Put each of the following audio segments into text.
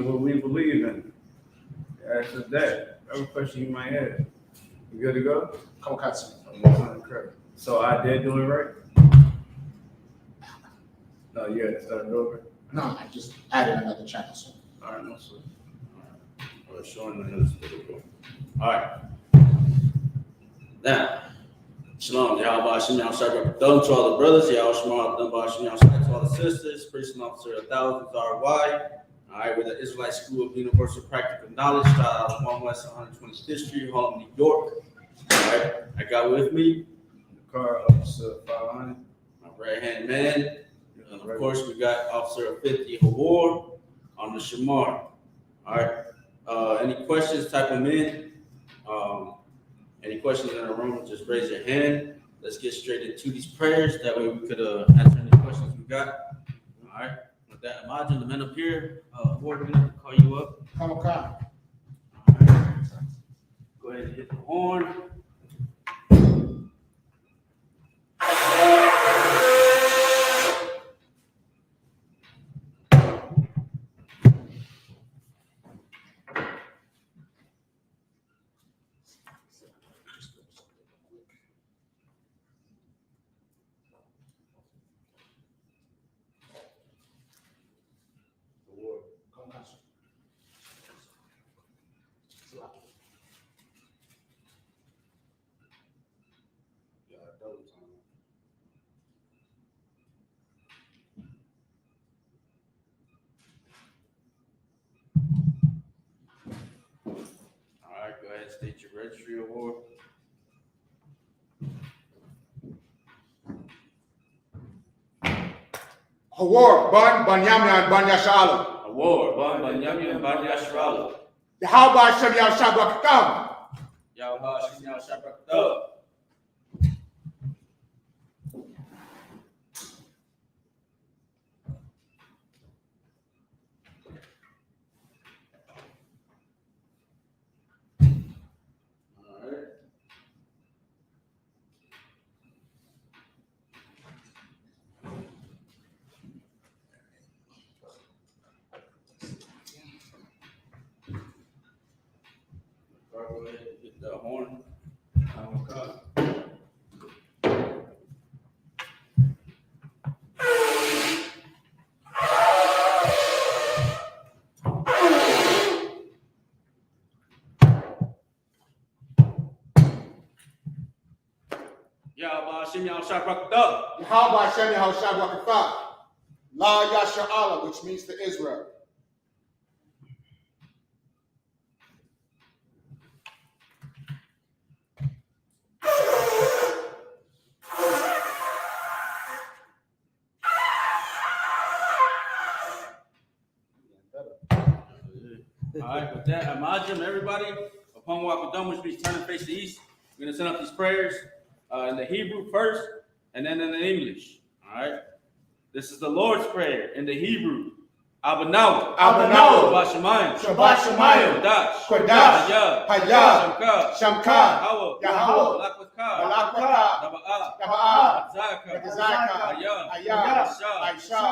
what we believe in. Ask us that. Every question you might have. You good to go? So I did do it right? No, you had to start it over? No, I just added another channel. So. All right, no sir. All right. Showing the news. All right. Now, Shalom, Yahweh Hashem, Yahweh Shabbat to all the brothers, Yahweh Shema, Yahweh Hashem, Yahweh Shabbat to all the sisters, priest and officer of thousands, RY. All right, we're the Israelite School of Universal Practical Knowledge, out of 1 West 120th Street, Harlem, New York. All right, I got with me the car officer 500, my right-hand man. And of course, we got Officer 50 Hawar on the Shamar. All right, any questions, type them in. Any questions in the room, just raise your hand. Let's get straight into these prayers. That way we could answer any questions we got. All right. With that, imagine the men up here. We're going to call you up. Come on. All right. Go ahead and hit the horn. All right, go ahead and state your registry award. Hawar, Ban Yamya, and Ban Yashala. Award, Ban Yamya and Ban Yasharala. Yahweh Hashem, Yahweh Shabbat. Yahweh Hashem, Yahweh Shabbat. Go ahead and hit the horn. Yahweh Hashem, Yahweh Shabbat. Yahweh Hashem, Yahweh Shabbat. La Yasha Allah, which means to Israel. All right, with that, imagine everybody, upon what we're done, which means turn and face the east, we're going to send up these prayers in the Hebrew first and then in the English. All right, this is the Lord's Prayer in the Hebrew. Abanaw, Shabbat Shemayim, Kodash, Hayah, Shamka, Yahweh, Balakwa, Daba'ah, Zaka, Hayah, Aisha,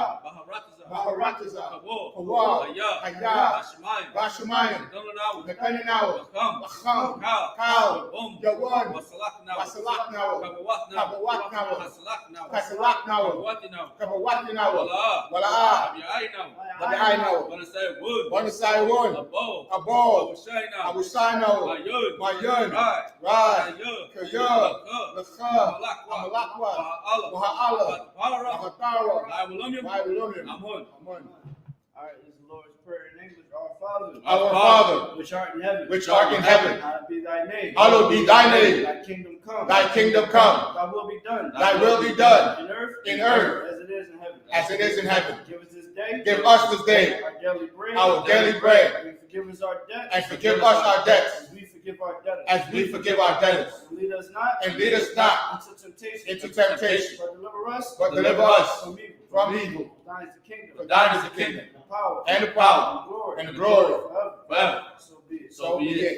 Baharataza, Kawah, Hayah, Bashamayim, Nekaninawa, Bacham, Kal, Yawan, Wasalaknawa, Kasalaknawa, Kabawatinawa, Wala'ah, I know. One side one. Above. Abushino. Mayun. Right. Kayur. Lakha. Amalakwa. Maha'ala. Mahatara. Babylonian. Amun. All right, this is the Lord's Prayer in English. Our Father, which art in heaven. Hallowed be thy name. Hallowed be thy name. Thy kingdom come. Thy kingdom come. Thy will be done. Thy will be done. In earth. As it is in heaven. Give us this day. Give us this day our daily bread. And forgive us our debts. And forgive us our debts. As we forgive our debtors. And lead us not. Into temptation. But deliver us from evil. Thine is the kingdom. For thine is the kingdom. And the power. And the glory. Forever. So be it.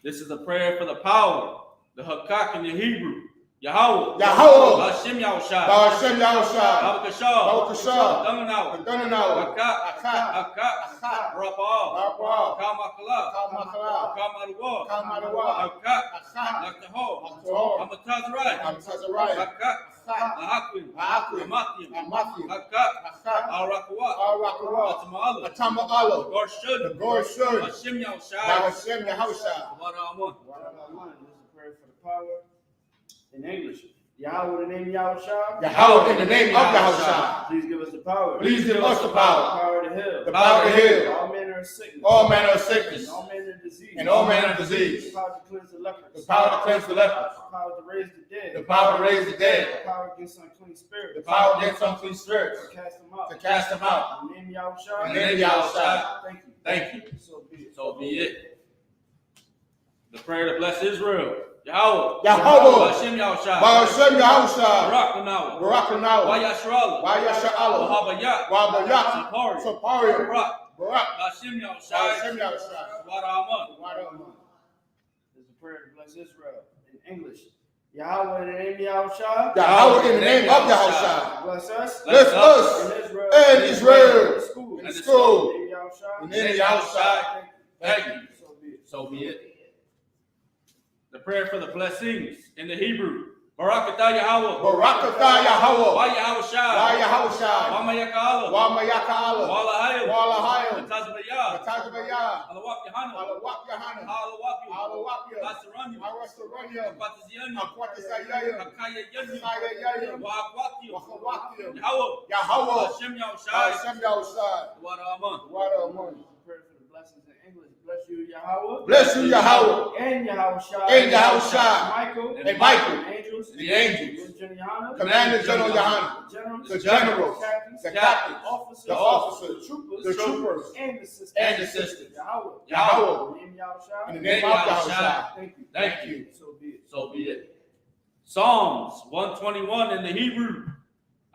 This is the prayer for the power, the Hakak in the Hebrew. Yahweh. Yahweh. Hashem Yahushua. Ba'ashem Yahushua. Babakashah. Babakashah. Danganau. Adonai. Akat. Akat. Akat. Rapa'ah. Rapa'ah. Kamakala. Kamakala. Kamaruah. Kamaruah. Akat. Akat. Laktahor. Laktahor. Amatazrai. Amtazariah. Akat. Akat. Ahakim. Ahakim. Amathiam. Amathiam. Akat. Akat. Al-Rakuah. Al-Rakuah. Atama'ala. Atama'ala. Gorshud. Gorshud. Hashem Yahushua. Ba'ashem Yahushua. Bara'amun. This is a prayer for the power in English. Yahweh in the name of Yahushua. Yahweh in the name of Yahushua. Please give us the power. Please give us the power. Power to heal. The power to heal. All manner of sickness. All manner of sickness. And all manner of disease. And all manner of disease. The power to cleanse the lepers. The power to cleanse the lepers. The power to raise the dead. The power to raise the dead. The power against unclean spirits. The power against unclean spirits. To cast them out. To cast them out. In the name of Yahushua. In the name of Yahushua. Thank you. Thank you. So be it. So be it. The prayer to bless Israel. Yahweh. Yahweh. Hashem Yahushua. Ba'ashem Yahushua. Barak Lanawa. Barak Lanawa. Wayashrala. Wayashra'ala. Wahabayat. Wahabayat. Sapari. Sapari. Barak. Barak. Hashem Yahushua. Ba'ashem Yahushua. Bara'amun. There's a prayer to bless Israel in English. Yahweh in the name of Yahushua. Yahweh in the name of Yahushua. Bless us. Bless us And Israel. and Israel. In the school. In the school. In the name of Yahushua. In the name of Yahushua. Thank you. So be it. So be it. The prayer for the blessings in the Hebrew. Barakatah Yahweh. Barakatah Yahweh. Wa Yahushua. Wa Yahushua. Wa Mayaka'ala. Wa Mayaka'ala. Wa Lahayim. Wa Lahayim. Tazbayah. Matajbayah. Alawak Yahana. Alawak Yahana. Alawakim. Alawakim. Asaranyim. Arastaranyim. Akwataziyanyim. Akwatazayayim. Akayayanyim. Akayayanyim. Wa Akwakim. Wachawakim. Yahweh. Yahweh. Hashem Yahushua. Ba'ashem Yahushua. Bara'amun. Waramun. Prayer for the blessings in English. Bless you, Yahweh. Bless you, Yahweh. And Yahushua. And Yahushua. Michael. And Michael. Angels. The angels. General. Commander General Yohana. Generals. The generals. Captains. The captains. Officers. The officers. The troopers. The troopers. And the sisters. And the sisters. Yahweh. Yahweh. In the name of Yahushua. In the name of Yahushua. Thank you. Thank you. So be it. So be it. Psalms 121 in the Hebrew.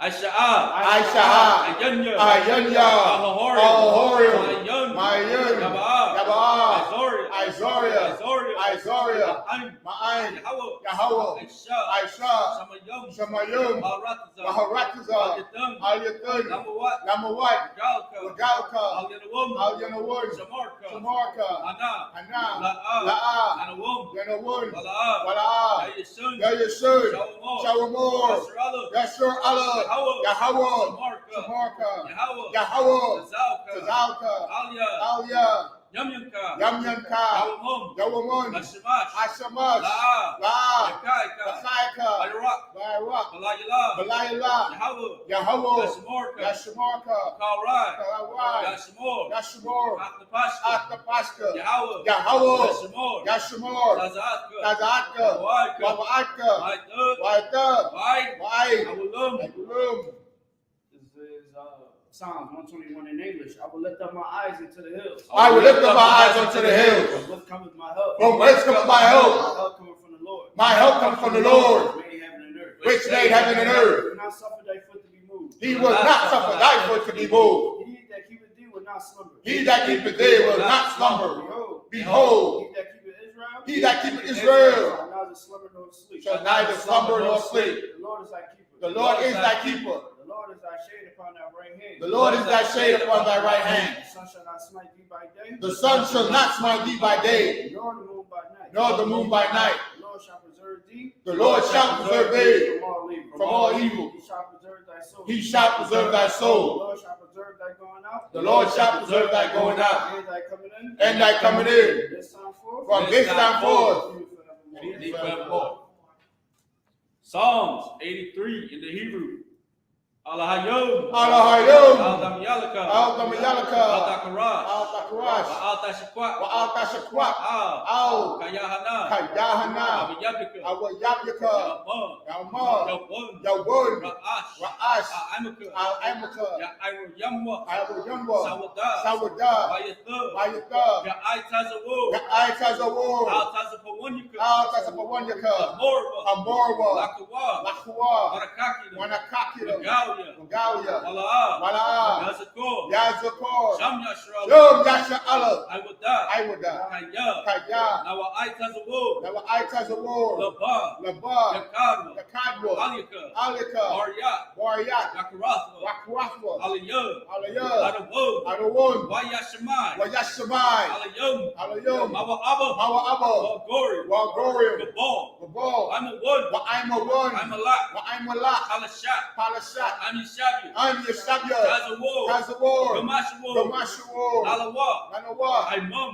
Aisha'ah. Aisha'ah. Ayanya. Ayanya. Ahorim. Mayan. Mayan. Yaba'ah. Yaba'ah. Izoria. Izoria. Izoria. Izoria. Ma'ayin. Ma'ayin. Yahweh. Yahweh. Aisha. Aisha. Shamayim. Shamayim. Maharatazah. Maharatazah. Al-Yatan. Al-Yatan. Namawat. Namawat. Galka. Regalka. Al-Yanawum. Al-Yanawun. Shamarka. Shamarka. Ana. Hana. La'ah. La'ah. Yanawum. Yanawun. Wala'ah. Wala'ah. Yayisun. Yayashun. Shawamor. Shawamor. Yasra'ala. Yashur Allah. Yahweh. Yahweh. Shamarka. Shamarka. Yahweh. Yahweh. Tazalka. Tazalka. Alia. Alia. Yamyanka. Yamyanka. Yawamum. Yawamun. Hashemash. Hashamash. La'ah. La. Yakaika. Lakaika. Barak. Barak. Balayila. Balayla. Yahweh. Yahweh. Yashmarka. Yashamarka. Kalrai. Karawai. Yashmor. Yashmor. Aknapashka. Atapashka. Yahweh. Yahweh. Yashmor. Yashmor. Tazatka. Tazatka. Waika. Wawaatka. Waita. Waita. Wai. Wai. Awulum. Agulum. This is Psalms 121 in English. I will lift up my eyes into the hills. I will lift up my eyes unto the hills. From whence cometh my help? From whence cometh my My help? help cometh from the Lord. My help comes from the Lord, Which made heaven and earth. which made heaven and earth. Do not suffer thy foot to be moved. He will not suffer thy foot to be moved. He that keepeth thee will not slumber. He that keepeth thee will not slumber. Behold, Behold, he that keepeth Israel, he that keepeth Israel shall neither slumber nor sleep. shall neither slumber nor sleep. The Lord is thy keeper. The Lord is thy keeper. The Lord is thy shade upon thy right hand. The Lord is thy shade upon thy right hand. The sun shall not smite thee by day. The sun shall not smite thee by day, Nor the moon by night. nor the moon by night. The Lord shall preserve thee. The Lord shall preserve thee From all evil. from all evil. He shall preserve thy soul. He shall preserve thy The soul. Lord shall preserve thy going out. The Lord shall preserve thy going out And thy coming in. and thy coming in. This time forth. From this time forth. Even forevermore. And he forevermore. Psalms 83 in the Hebrew. Alahayom. Alahayom. Al-Damyalaka. Al-Damayalaka. Al-Dakarash. Al-Takarash. Al-Tashakwak. Wa'al-Tashakwak. Al. Al. Kayahana. Kayahana. Abiyabika. Awayabyaka. Yamon. Yamon. Yawon. Yawun. Ra'ash. Ra'ash. Amaka. Al-Amaka. Ya'ayru Yamwa. Awayunwa. Sawada. Sawada. Wayatha. Wayatha. Ya'ay Tazawu. Ya'ai Tazawur. Al-Tazapawah. Tasapawanyaka, Amorwa, Lakua, Wanakakira, Magalia, Malaa, Yazakor, Shom Yasha Allah, I would die, Kaya, now I as a war, Labar, Yakadwa, Alika, Wariyat, Wakwathwa, Alayah, Adawon, Wayashamai, Alayom, Mawa Abba, Walgorium, Gabal, I'm a one, I'm a lot, Palashat, I'm Yeshabia, Kazawar, Gamashawar, Nanawa, Imun,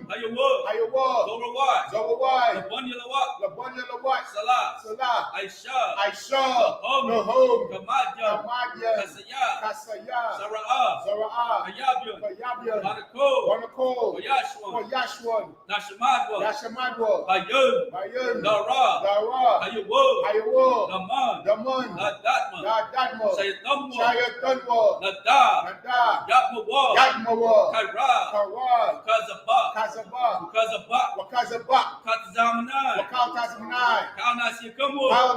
Ayawa, Zawawai, Labunya, Salah, Aisha, Nahom, Gamadya, Kasaya, Zara'ah, Hayabia, Wanako, Yashwan, Nashamadwa, Bayun, Dara, Hayawo, Daman, Nadatma, Shayatunwa, Nada, Yatmawa, Kairad, Kazabak, Wakazabak,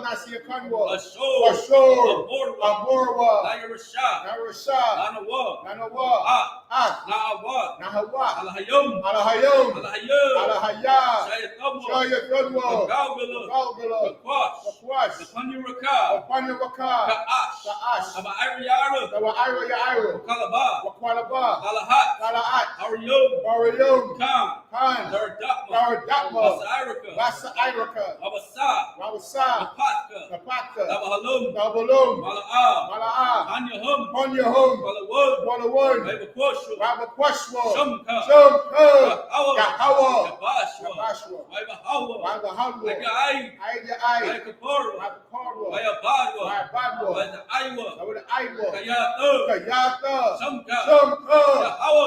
Kalnasiakanwa, Ashur, Amorwa, Narasha, Nanawa, Nahawa, Alahayum, Alahaya, Shayatunwa, Galgala, Kakwash, Kapanuraka, Ka'ash, Ira, Wakwalaba, Galahat, Ariyum, Khan, Daradakma, Basa Iraka, Rabasa, Napatka, Dabalum, Mala'a, Honyahum, Walawun, Rabakwashwa, Shumka, Kahawa, Kabashwa, Wabahawa, Ayabadwa, Aywa, Kayata, Shumka,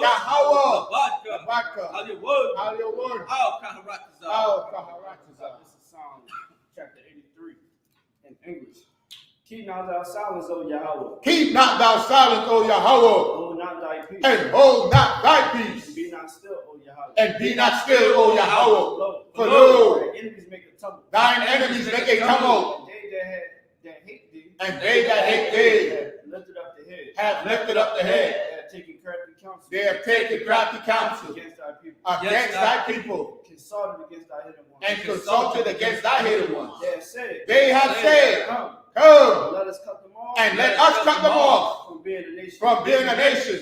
Kahawa, Labaka, Aliyawun, Al-Kaharatiza. This is Psalm chapter 83 in English. Keep not thou silence, O Yahweh. Keep not thou silence, O Yahweh. Hold not thy peace. And hold not thy peace. And be not still, O Yahweh. And be not still, O Yahweh. For lo, thine enemies make a tumult. Thine enemies make a tumult. And they that hate thee have lifted up the head. They have taken crafty counsel. They have taken crafty counsel Against thy people. consulted against thy hidden ones. And consulted against thy hidden ones. They have said, Come, let us cut them off. and let us cut them off From being a nation.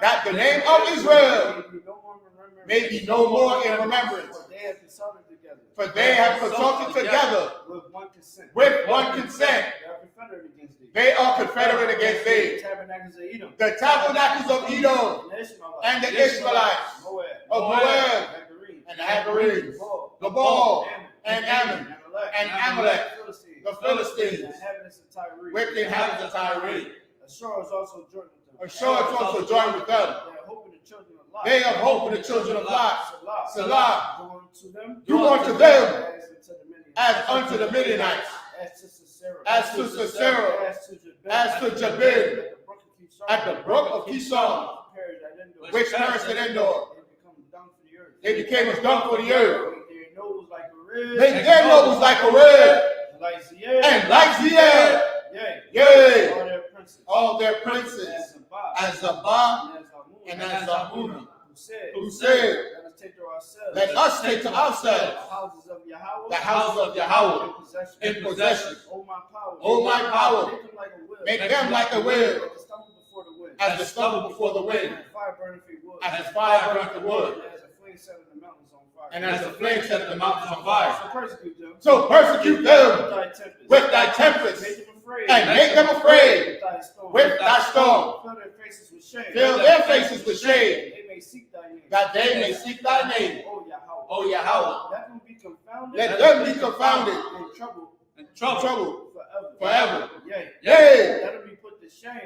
That the name of Israel may be no more in remembrance. For they have consulted together with one consent. They are confederate against thee. The tabernacles of Edom and the Ishmaelites of Moab and the Hagarenes, Gabal and Ammon and Amalek, the Philistines, with the inhabitants of Tyre. Ashur is also joined with them. They have hope in the children of Lot. Salah, do unto them as unto the Midianites, as to Sisera, as to Jabin, at the brook of Kishon, which perished at Endor. They became as dung for the earth. Their nose was like a red, and like Ziel, yea, all their princes, as Zabah and as Zabuna, who said, let us take to ourselves the houses of Yahweh in possession. O my power, make them like a wind, as the stubble before the wind, as the fire burneth the wood, and as the flame set the mountains on fire. So persecute them with thy tempest, and make them afraid with thy storm. Fill their faces with shame, that they may seek thy name, O Yahweh. Let them be confounded in trouble forever. Yea,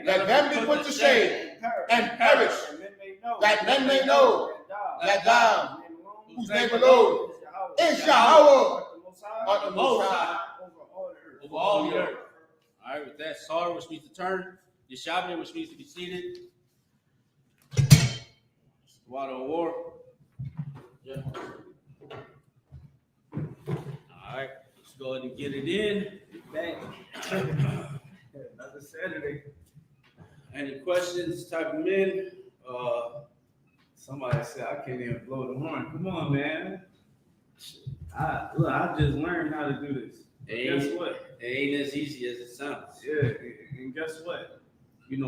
let them be put to shame and perish, that men may know that thou, whose name alone is Yahweh, art the Most High over all the earth. All right, with that, Sar, which means to turn, Yeshabne, which means to be seated. Water of war. Yeah. go ahead and get it in. Back. Another Saturday. Any questions? Type them in. Somebody said I can't even blow the horn. Come on, man. I just learned how to do this. Guess what? It ain't as easy as it sounds. Yeah, and guess what?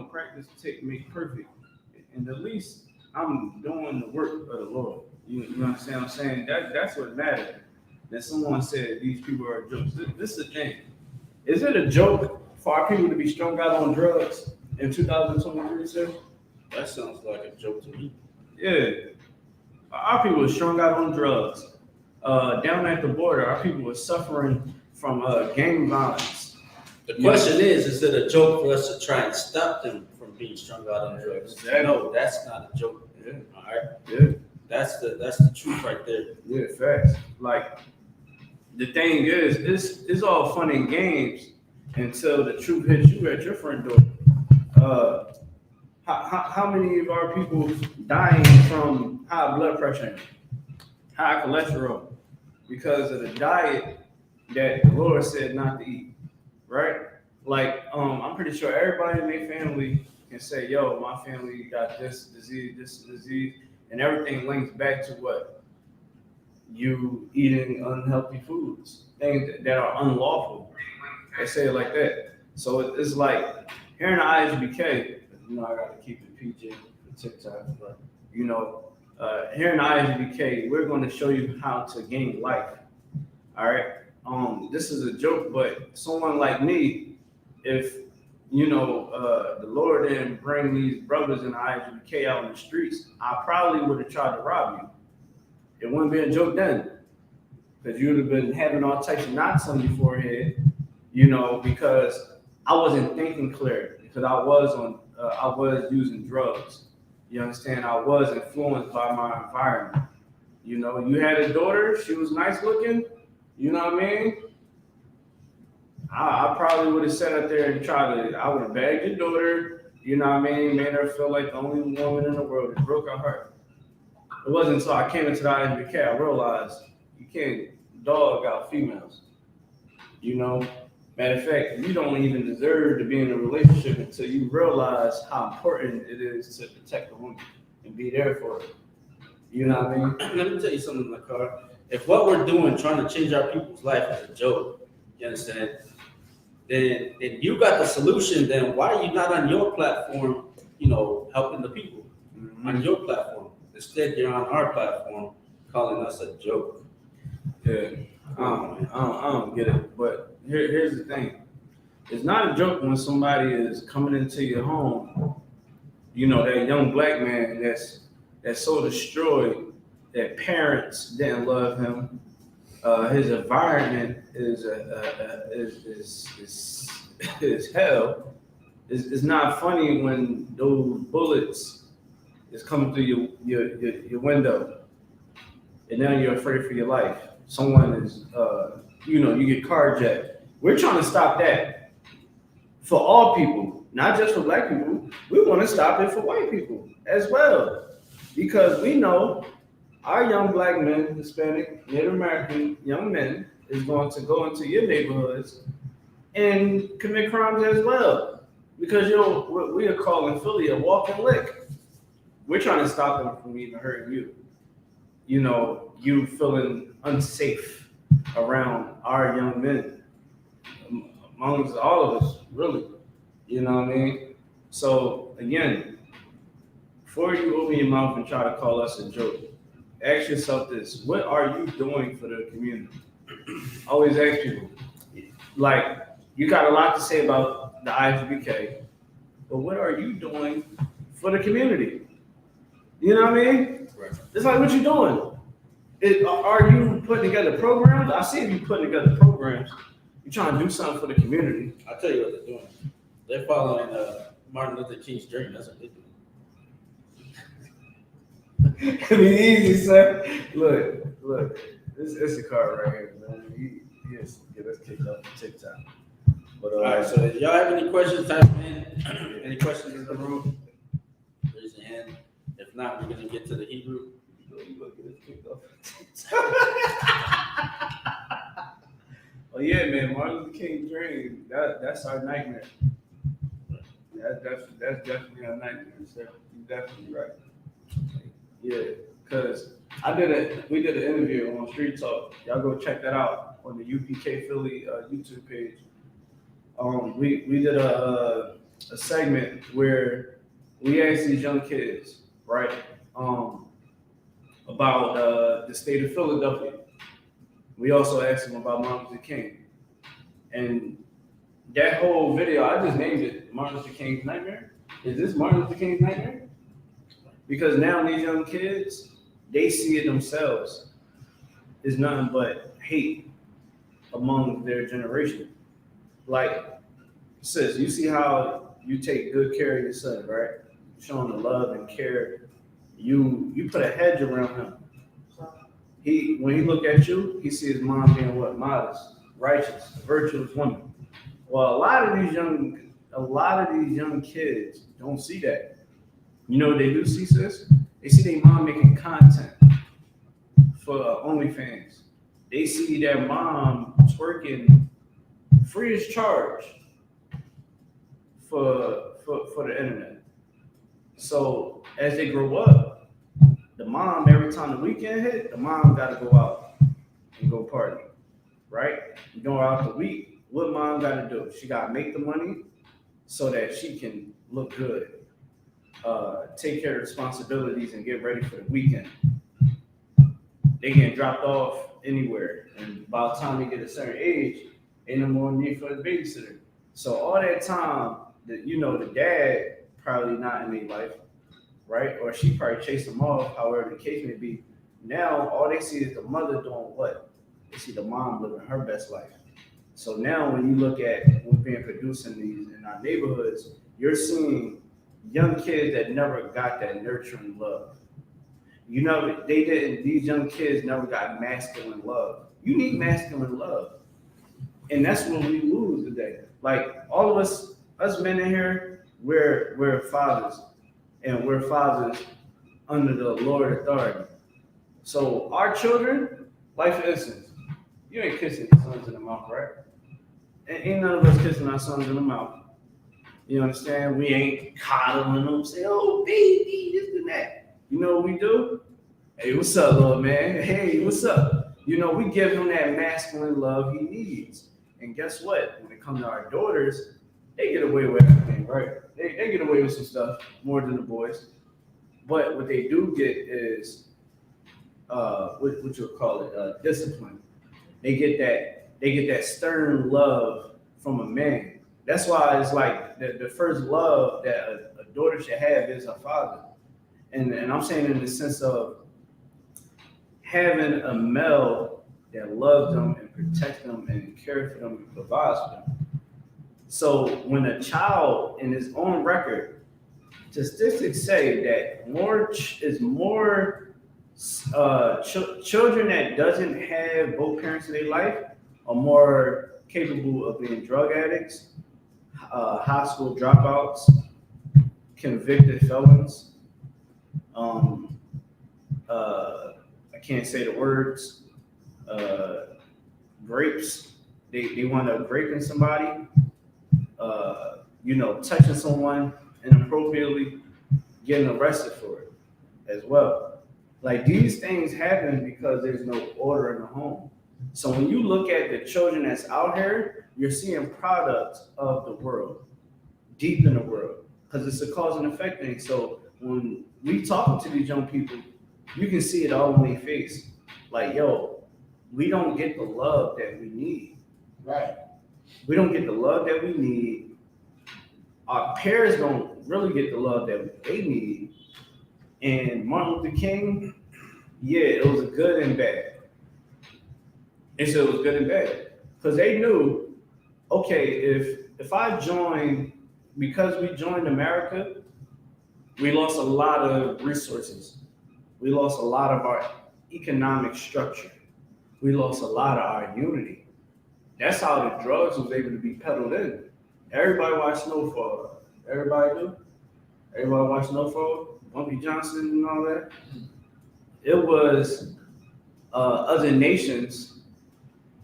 Practice make perfect. And at least I'm doing the work of the Lord. You understand what I'm saying? That's what matters. That someone said these people are jokes. This is the thing. Is it a joke for our people to be strung out on drugs in 2023, sir? That sounds like a joke to me. Yeah. Our people are strung out on drugs. Down at the border, our people are suffering from gang violence. The question is it a joke for us to try and stop them from being strung out on drugs? Exactly. No, that's not a joke. Yeah. All right. Yeah. That's the truth right there. Yeah, facts. Like, the thing is, it's all fun and games until the truth hits you at your front door. How many of our people dying from high blood pressure, high cholesterol, because of the diet that the Lord said not to eat, right? Like, I'm pretty sure everybody in their family can say, yo, my family got this disease, and everything links back to what? You eating unhealthy foods, things that are unlawful. They say it like that. So it's like, here in the ISBK, I got to keep it PG for TikTok, but, here in the ISBK, we're going to show you how to gain life. All right. This is a joke, but someone like me, if the Lord didn't bring these brothers in the ISBK out in the streets, I probably would have tried to rob you. It wouldn't be a joke then, because you would have been having all types of knots on your forehead, because I wasn't thinking clear, because I was using drugs. You understand? I was influenced by my environment. You had a daughter, she was nice looking, you know what I mean? I probably would have sat up there and I would have bagged your daughter, you know what I mean? Made her feel like the only woman in the world. It broke her heart. It wasn't until I came into the ISBK I realized you can't dog out females. Matter of fact, you don't even deserve to be in a relationship until you realize how important it is to protect the woman and be there for her. You know what I mean? Let me tell you something, Lakar. If what we're doing, trying to change our people's life, is a joke, you understand? Then you got the solution. Then why are you not on your platform, helping the people on your platform? Instead, you're on our platform calling us a joke. Yeah, I don't get it. But here's the thing: it's not a joke when somebody is coming into your home. That young black man that's so destroyed that parents didn't love him. His environment is hell. It's not funny when those bullets is coming through your window, and now you're afraid for your life. Someone is, you get carjacked. We're trying to stop that for all people, not just for black people. We want to stop it for white people as well, because we know our young black men, Hispanic, Native American young men, is going to go into your neighborhoods and commit crimes as well, because what we are calling Philly a walking lick. We're trying to stop them from even hurting you. You feeling unsafe around our young men, amongst all of us, really. You know what I mean? So again, before you open your mouth and try to call us a joke, ask yourself this: what are you doing for the community? Always ask people. Like, you got a lot to say about the ISBK, but what are you doing for the community? You know what I mean? Right. It's like, what you doing? Are you putting together programs? I see you putting together programs. You're trying to do something for the community. I'll tell you what they're doing. They're following Martin Luther King's journey. That's what they're doing. I mean, easy, sir. Look. It's a card right here, man. He has to get us kicked off of TikTok. But, All right, so if y'all have any questions, type them in. Any questions in the room? Raise your hand. If not, we're going to get to the Hebrew. You gonna get us kicked off. Oh yeah, man, Martin Luther King dream. That's our nightmare. That's definitely our nightmare. So you're definitely right. Yeah, because we did an interview on Street Talk. Y'all go check that out on the UPK Philly YouTube page. We did a segment where we asked these young kids, right, about the state of Philadelphia. We also asked them about Martin Luther King, and that whole video, I just named it Martin Luther King's Nightmare. Is this Martin Luther King's nightmare? Because now these young kids, they see it themselves. It's nothing but hate among their generation. Like, sis, you see how you take good care of your son, right? Showing the love and care. You put a hedge around him. When he look at you, he sees his mom being what? Modest, righteous, virtuous woman. Well, a lot of these young kids don't see that. You know what they do see, sis? They see their mom making content for OnlyFans. They see their mom twerking free as charge for the internet. So as they grow up, the mom, every time the weekend hit, the mom got to go out and go party, right? You go out the week, what mom got to do? She got to make the money so that she can look good, take care of responsibilities, and get ready for the weekend. They get dropped off anywhere, and by the time they get a certain age, ain't no more need for a babysitter. So all that time, the dad probably not in their life, right? Or she probably chased them off, however the case may be. Now all they see is the mother doing what? They see the mom living her best life. So now when you look at what's being produced in our neighborhoods, you're seeing young kids that never got that nurturing love. These young kids never got masculine love. You need masculine love. And that's what we lose today. Like all of us men in here, we're fathers. And we're fathers under the Lord authority. So our children, like for instance, you ain't kissing your sons in the mouth, right? And ain't none of us kissing our sons in the mouth. You understand? We ain't coddling them, say, oh, baby, this and that. You know what we do? Hey, what's up, little man? Hey, what's up? We give him that masculine love he needs. And guess what? When it comes to our daughters, they get away with everything, right? They get away with some stuff more than the boys. But what they do get is, what you'll call it, discipline. They get that stern love from a man. That's why it's like the first love that a daughter should have is her father. And I'm saying in the sense of having a male that loves them and protects them and cares for them and provides for them. So when a child in his own record, statistics say that children that doesn't have both parents in their life are more capable of being drug addicts, high school dropouts, convicted felons. I can't say the words. Grapes. They wind up raping somebody. Touching someone inappropriately, getting arrested for it as well. Like these things happen because there's no order in the home. So when you look at the children that's out here, you're seeing products of the world, deep in the world, because it's a cause and effect thing. So when we talk to these young people, you can see it all in their face. Like, yo, we don't get the love that we need. Right. We don't get the love that we need. Our parents don't really get the love that they need. And Martin Luther King, yeah, it was good and bad. And so it was good and bad. Because they knew, okay, if I join, because we joined America, we lost a lot of resources. We lost a lot of our economic structure. We lost a lot of our unity. That's how the drugs was able to be peddled in. Everybody watched Snowfall. Everybody do? Everybody watched Snowfall? Bumpy Johnson and all that? It was other nations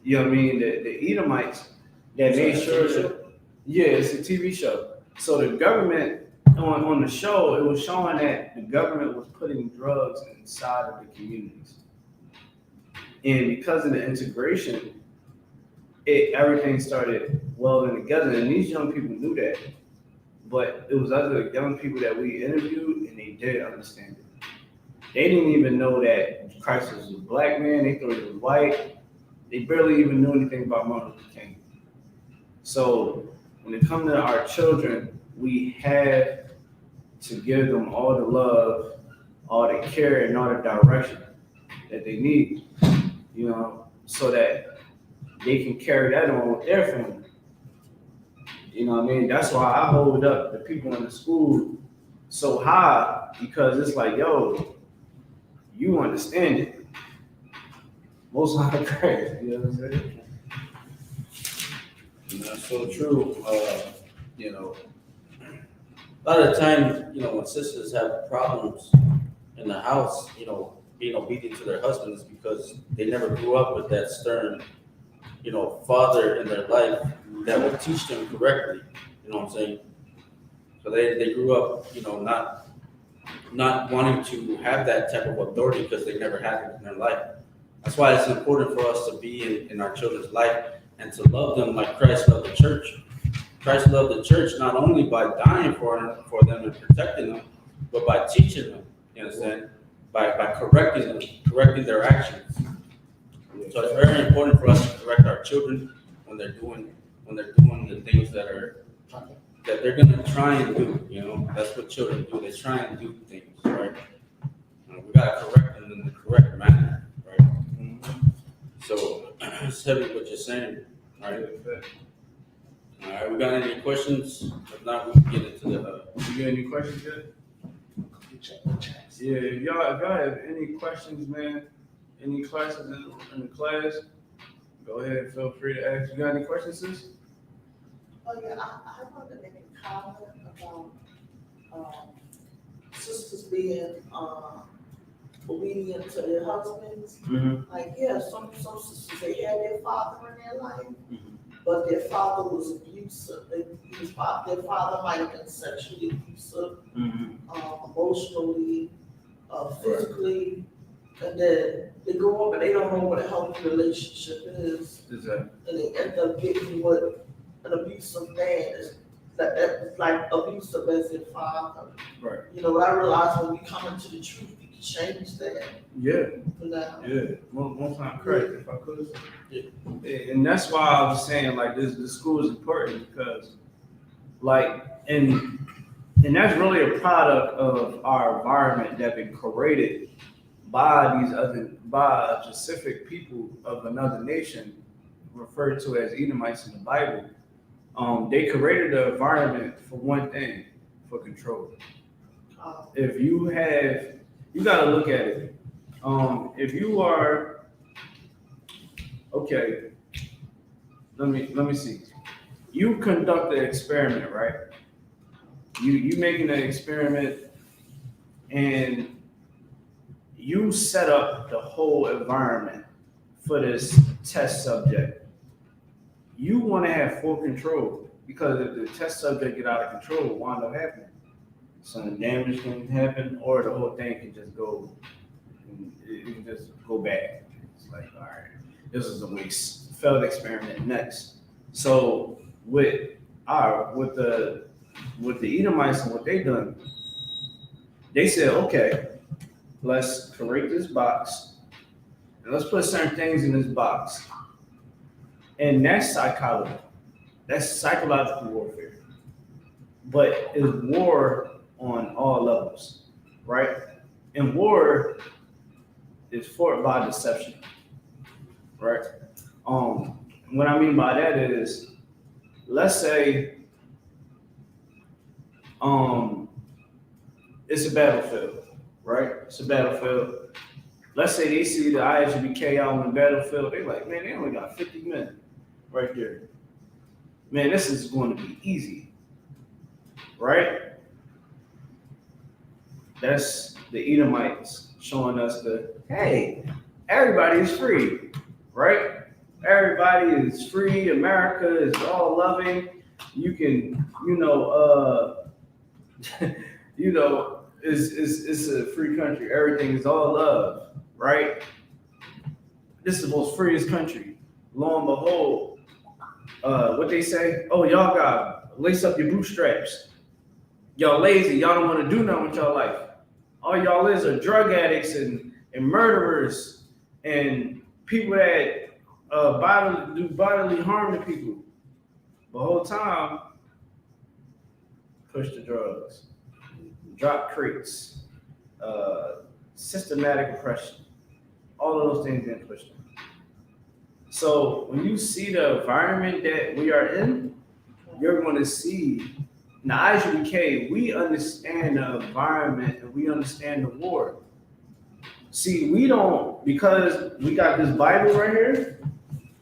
you know what I mean, the Edomites that made sure that, yeah, it's a TV show. So the government on the show, it was showing that the government was putting drugs inside of the communities. And because of the integration, everything started welding together. And these young people knew that. But it was other young people that we interviewed, and they did understand it. They didn't even know that Christ was a black man. They thought he was white. They barely even knew anything about Martin Luther King. So when it comes to our children, we have to give them all the love, all the care, and all the direction that they need, you know, so that they can carry that on with their family. You know what I mean? That's why I hold up the people in the school so high, because it's like, yo, you understand it. Most high Christ, you know what I'm saying? And that's so true. You know, a lot of the time, you know, when sisters have problems in the house, you know, being obedient to their husbands because they never grew up with that stern, you know, father in their life that will teach them correctly. You know what I'm saying? So they grew up, you know, not wanting to have that type of authority because they never had it in their life. That's why it's important for us to be in our children's life and to love them like Christ loved the church. Christ loved the church not only by dying for them and protecting them, but by teaching them. You understand? By correcting their actions. So it's very important for us to correct our children when they're doing the things that they're gonna try and do. You know, that's what children do. They try and do things, right? And we gotta correct them in the correct manner, right? Mm-hmm. So it's heavy what you're saying, right? All right, we got any questions? If not, we can get into the. You got any questions yet? Yeah, if y'all have any questions, man, any classes in the class, go ahead, feel free to ask. You got any questions, sis? Oh yeah, I wanted to make a comment about sisters being obedient to their husbands. Mm-hmm. Like, yeah, some sisters, they had their father in their life, Mm-hmm. but their father was abusive. Their father might have been sexually abusive, emotionally, physically, and then they grow up and they don't know what a healthy relationship is, Exactly. and they end up getting what an abusive man is. That's like abusive as their father. Right. You know, I realize when we come into the truth, we can change that. Yeah. For now. Yeah. One time, correct, if I could. Yeah. And that's why I was saying, like, the school is important because, like, and that's really a product of our environment that been created by a specific people of another nation, referred to as Edomites in the Bible. They created the environment for one thing, for control. If you gotta look at it. If you are, okay, let me see. You conduct an experiment, right? You making an experiment, and you set up the whole environment for this test subject. You want to have full control, because if the test subject get out of control, what wind up happening? Some damage can happen, or the whole thing can just go. It can just go bad. It's like, all right, this is a waste. Failed experiment. Next. So with the Edomites and what they done, they said, okay, let's create this box and let's put certain things in this box. And that's psychology. That's psychological warfare. But it's war on all levels, right? And war is fought by deception, right? What I mean by that is, let's say it's a battlefield, right? It's a battlefield. Let's say they see the ISBK out on the battlefield. They're like, man, they only got 50 men right there. Man, this is going to be easy, right? That's the Edomites showing us hey, everybody is free, right? everybody is free. America is all loving. You can, it's a free country. Everything is all love, right? This is the most freest country. Lo and behold, what they say? Oh, y'all got lace up your bootstraps. Y'all lazy. Y'all don't want to do nothing with y'all life. All y'all is are drug addicts and murderers and people that do bodily harm to people. The whole time, push the drugs, drop crates, systematic oppression. All of those things getting pushed in. So when you see the environment that we are in, you're going to see. Now, as UBK, we understand the environment and we understand the war. See, we don't, because we got this Bible right here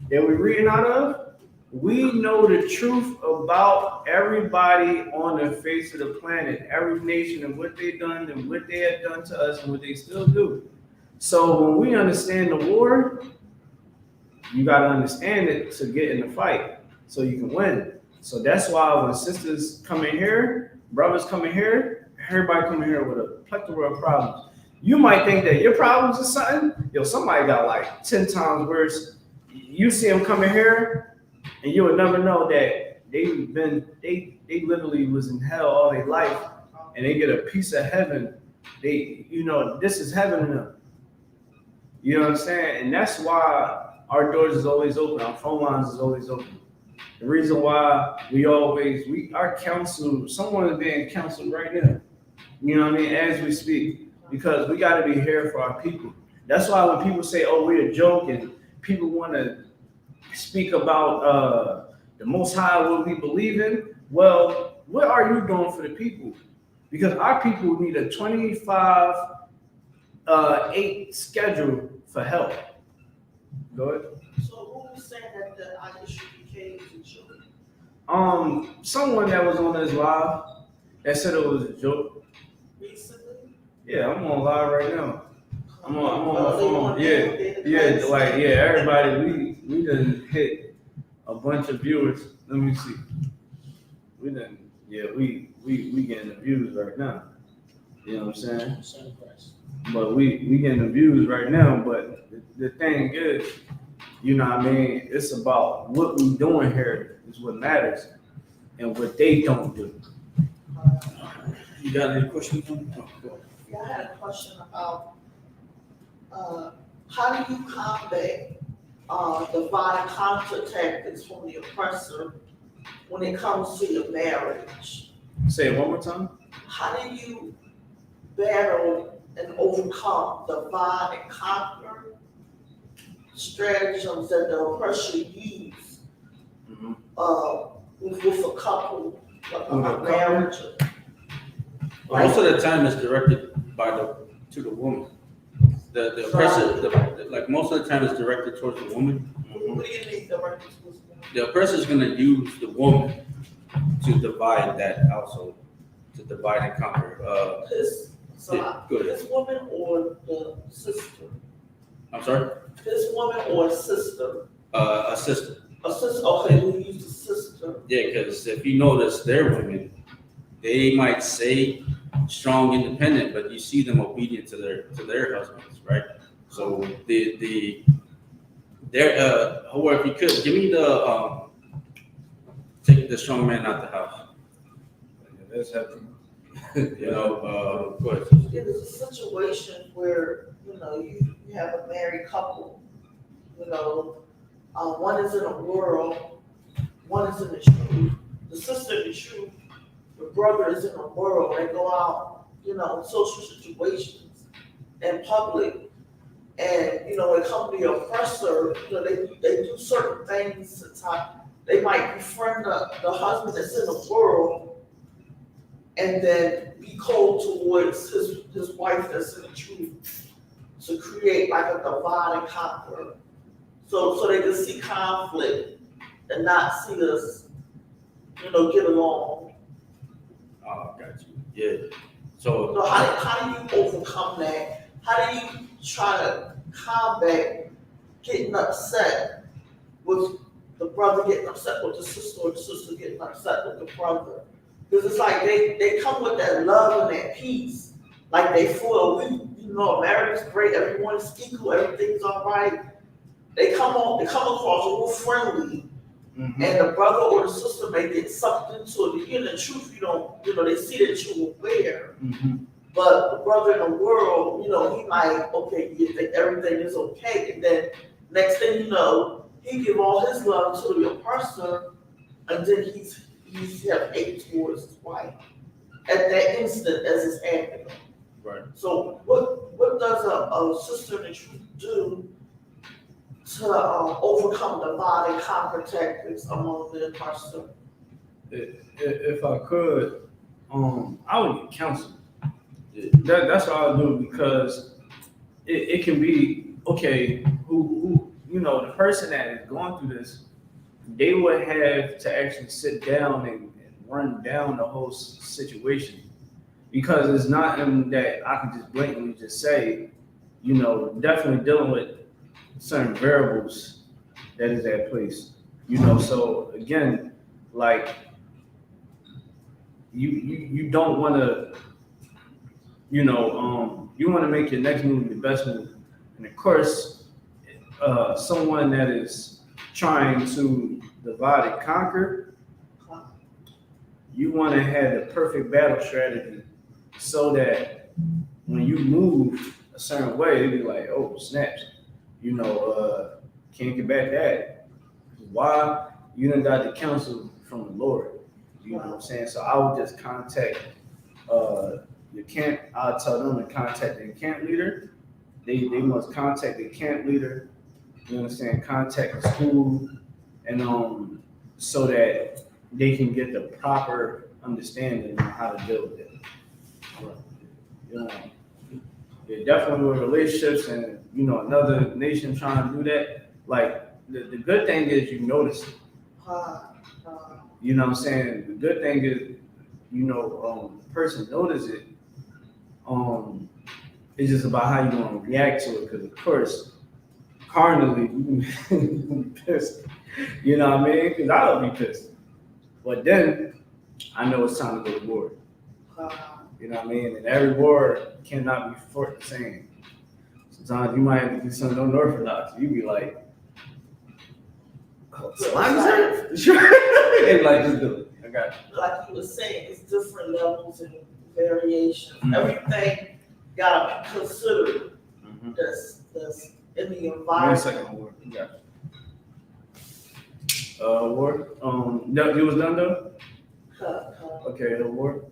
that we're reading out of, we know the truth about everybody on the face of the planet, every nation and what they've done and what they have done to us and what they still do. So when we understand the war, you got to understand it to get in the fight so you can win. So that's why when sisters come in here, brothers come in here, everybody come in here with a plethora of problems. You might think that your problems is something, somebody got like 10 times worse. You see them coming here, and you would never know that they literally was in hell all their life, and they get a piece of heaven. This is heaven to them. You know what I'm saying? And that's why our doors is always open. Our phone lines is always open. The reason why our counsel, someone is being counseled right now. You know what I mean? As we speak, because we got to be here for our people. That's why when people say, "Oh, we're a joke," and people want to speak about the Most High, what we believe in. Well, what are you doing for the people? Because our people need a 25/8 schedule for help. Go ahead. So who was saying that the ISUPK is a joke? Someone that was on this live that said it was a joke. Recently? Yeah, I'm on live right now. I'm on my phone. Everybody, we done hit a bunch of viewers. Let me see. We getting the views right now. You know what I'm saying? But we getting the views right now. But the thing is, you know what I mean? It's about what we doing here is what matters, and what they don't do. You got any questions? Yeah, I had a question about how do you combat divine counter tactics from the oppressor when it comes to your marriage? Say it one more time. How do you battle and overcome divide and conquer stratagems that the oppressor use with a couple, like a marriage? Most of the time it's directed to the woman. The oppressor, most of the time it's directed towards the woman. What do you mean directed towards the woman? The oppressor is going to use the woman to divide that household, to divide and conquer. His woman or the sister? I'm sorry? His woman or a sister? A sister. A sister, okay, we use the sister. Yeah, because if you notice their women, they might say strong, independent, but you see them obedient to their husbands, right? So however, if you could give me take the strong man out the house. That's happening. Go ahead. It is a situation where you have a married couple. One is in a world, one is in the truth. The sister in the truth, the brother is in a world. They go out, social situations in public, and when it comes to the oppressor, they do certain things. They might befriend the husband that's in the world, and then be cold towards his wife that's in the truth, to create like a divide and conquer. So they can see conflict and not see us, get along. Oh, got you. Yeah. So how do you overcome that? How do you try to combat getting upset with the brother getting upset with the sister or the sister getting upset with the brother. Because it's like they come with that love and that peace. Like they feel, marriage is great, everyone's equal, everything's all right. They come across a little friendly. Mm-hmm. And the brother or the sister may get sucked into it. In the truth, they see that you're aware. Mm-hmm. But the brother in the world, he might, okay, you think everything is okay. And then next thing you know, he give all his love to your person, and then he's have hate towards his wife at that instant as it's happening. Right. So what does a sister in the truth do to overcome the body conflict tactics among the person? If I could, I would get counsel. That's what I would do, because it can be, okay, who the person that is going through this, they would have to actually sit down and run down the whole situation, because it's not that I can just blatantly just say, definitely dealing with certain variables that is at place, so again, like you don't want to, you want to make your next move the best move, and of course, someone that is trying to divide and conquer, you want to have the perfect battle strategy, so that when you move a certain way, they be like, oh, snaps, can't get back that. Why? You done got the counsel from the Lord. You know what I'm saying? So I would just contact your camp. I'll tell them to contact the camp leader. They must contact the camp leader. You understand? Contact the school, and so that they can get the proper understanding on how to deal with it. Yeah, definitely with relationships, and another nation trying to do that. Like the good thing is you notice it. You know what I'm saying? The good thing is, the person notice it. It's just about how you're going to react to it, because of course, carnally, you can be pissed. You know what I mean? Because I would be pissed. But then I know it's time to go to war. You know what I mean? And every war cannot be fought the same. Sometimes you might have to do something unorthodox. You be like, they like, just do it. I got you. Like you were saying, it's different levels and variations. Mm-hmm. Everything gotta be considered. Mm-hmm. That's in the environment. 1 second, Ward. Yeah. Ward. No, you was done though. Okay, Ward.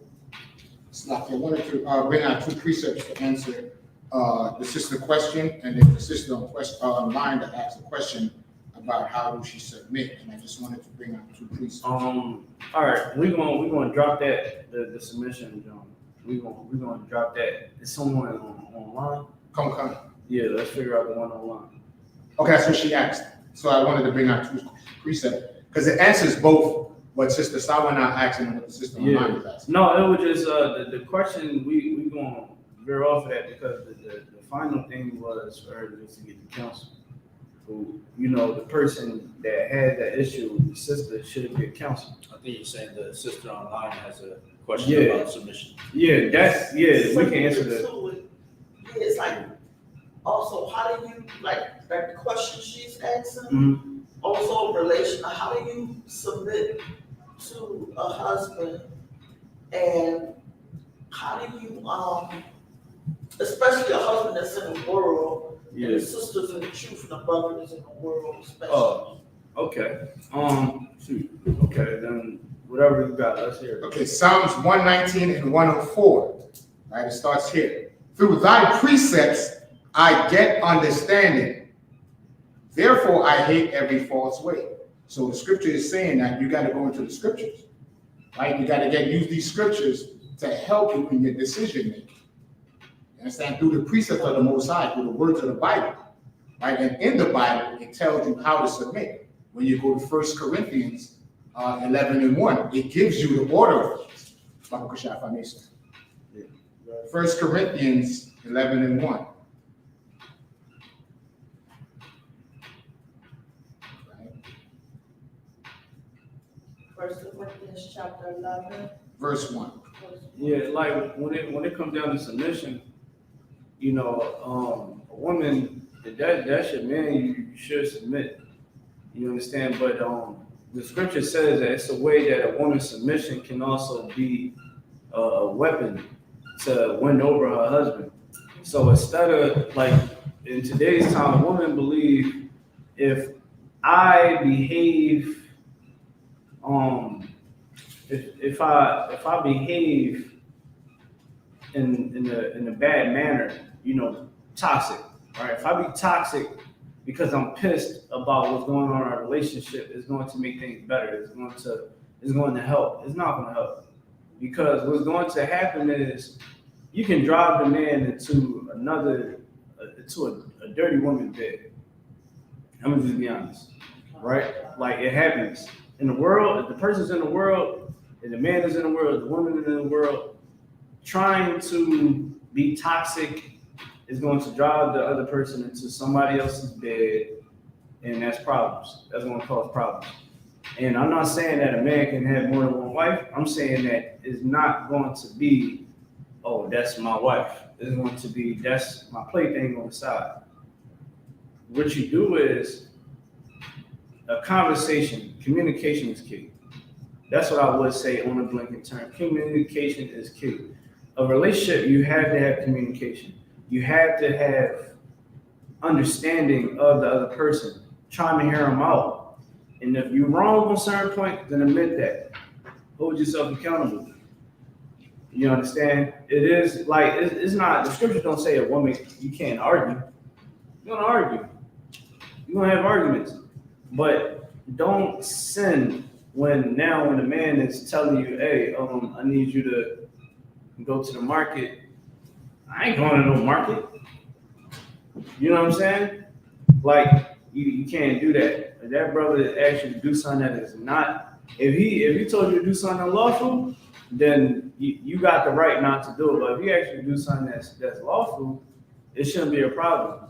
I wanted to bring out two precepts to answer the sister question, and then the sister online that asked a question about how do she submit, and I just wanted to bring out two precepts. All right, we're gonna drop that the submission, John. We're gonna drop that. Is someone online? Come. Yeah, let's figure out the one online. Okay, that's what she asked. So I wanted to bring out two precepts because it answers both what Sister Sawana asked and what the sister online is asking. No, it was just the question we gonna veer off of that, because the final thing was for her just to get the counsel. Who, the person that had that issue with the sister should get counsel. I think you're saying the sister online has a question about submission. Yeah, we can answer that. It's like, also, how do you, like the question she's asking, mm-hmm. also in relation to how do you submit to a husband, and how do you, especially a husband that's in the world, and the sisters in the truth, and the brothers in the world, especially. Oh, okay. Okay, then whatever you got, let's hear it. Okay, Psalms 119 and 104. Right, it starts here. Through thy precepts I get understanding. Therefore I hate every false way. So the scripture is saying that you got to go into the scriptures. Right? You got to use these scriptures to help you in your decision making. You understand? Through the precepts of the Most High, through the words of the Bible. Right? And in the Bible, it tells you how to submit. When you go to 1 Corinthians 11 and 1, it gives you the order of things. 1 Corinthians 11 and 1. Right? chapter 11, verse 1. verse 1. Yeah, like when it comes down to submission, you know, a woman that's your man, you should submit. You understand? But the scripture says that it's a way that a woman's submission can also be a weapon to win over her husband. So instead of like in today's time, women believe if I behave, if I behave in a bad manner, you know, toxic, right? If I be toxic because I'm pissed about what's going on in our relationship, it's going to make things better. It's going to help. It's not going to help, because what's going to happen is you can drive the man into a dirty woman's bed. I'm gonna just be honest, right? Like it happens in the world. If the person's in the world, if the man is in the world, the woman is in the world, trying to be toxic is going to drive the other person into somebody else's bed, and that's problems. That's going to cause problems. And I'm not saying that a man can have more than one wife. I'm saying that it's not going to be, oh, that's my wife. It's going to be, that's my plaything on the side. What you do is a conversation. Communication is key. That's what I would say on a blanket term. Communication is key. A relationship, you have to have communication. You have to have understanding of the other person, trying to hear them out. And if you're wrong on certain point, then admit that. Hold yourself accountable. You understand? It is like, it's not, the scriptures don't say a woman, you can't argue. You're going to argue. You're going to have arguments. But don't sin when the man is telling you, hey, I need you to go to the market. I ain't going to no market. You know what I'm saying? Like, you can't do that. If that brother asks you to do something that is not, if he told you to do something unlawful, then you got the right not to do it. But if he asks you to do something that's lawful, it shouldn't be a problem.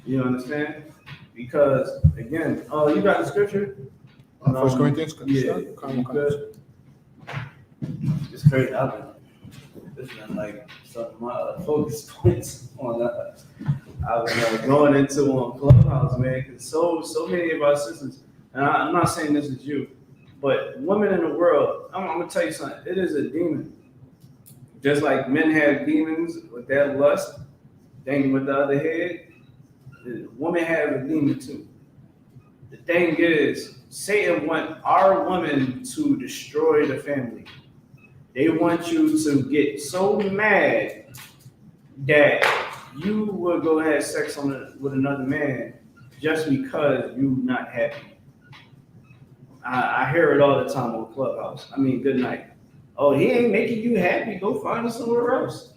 You understand? Because again, you got the scripture? 1 Corinthians? Yeah. It's crazy. This been like some of my focus points on that. I was going into on Clubhouse, man, because so many of our sisters, and I'm not saying this is you, but women in the world, I'm gonna tell you something. It is a demon. Just like men have demons with their lust, thing with the other head, women have a demon too. The thing is, Satan wants our women to destroy the family. They want you to get so mad that you will go have sex with another man just because you're not happy. I hear it all the time on Clubhouse. I mean, good night. Oh, he ain't making you happy. Go find him somewhere else.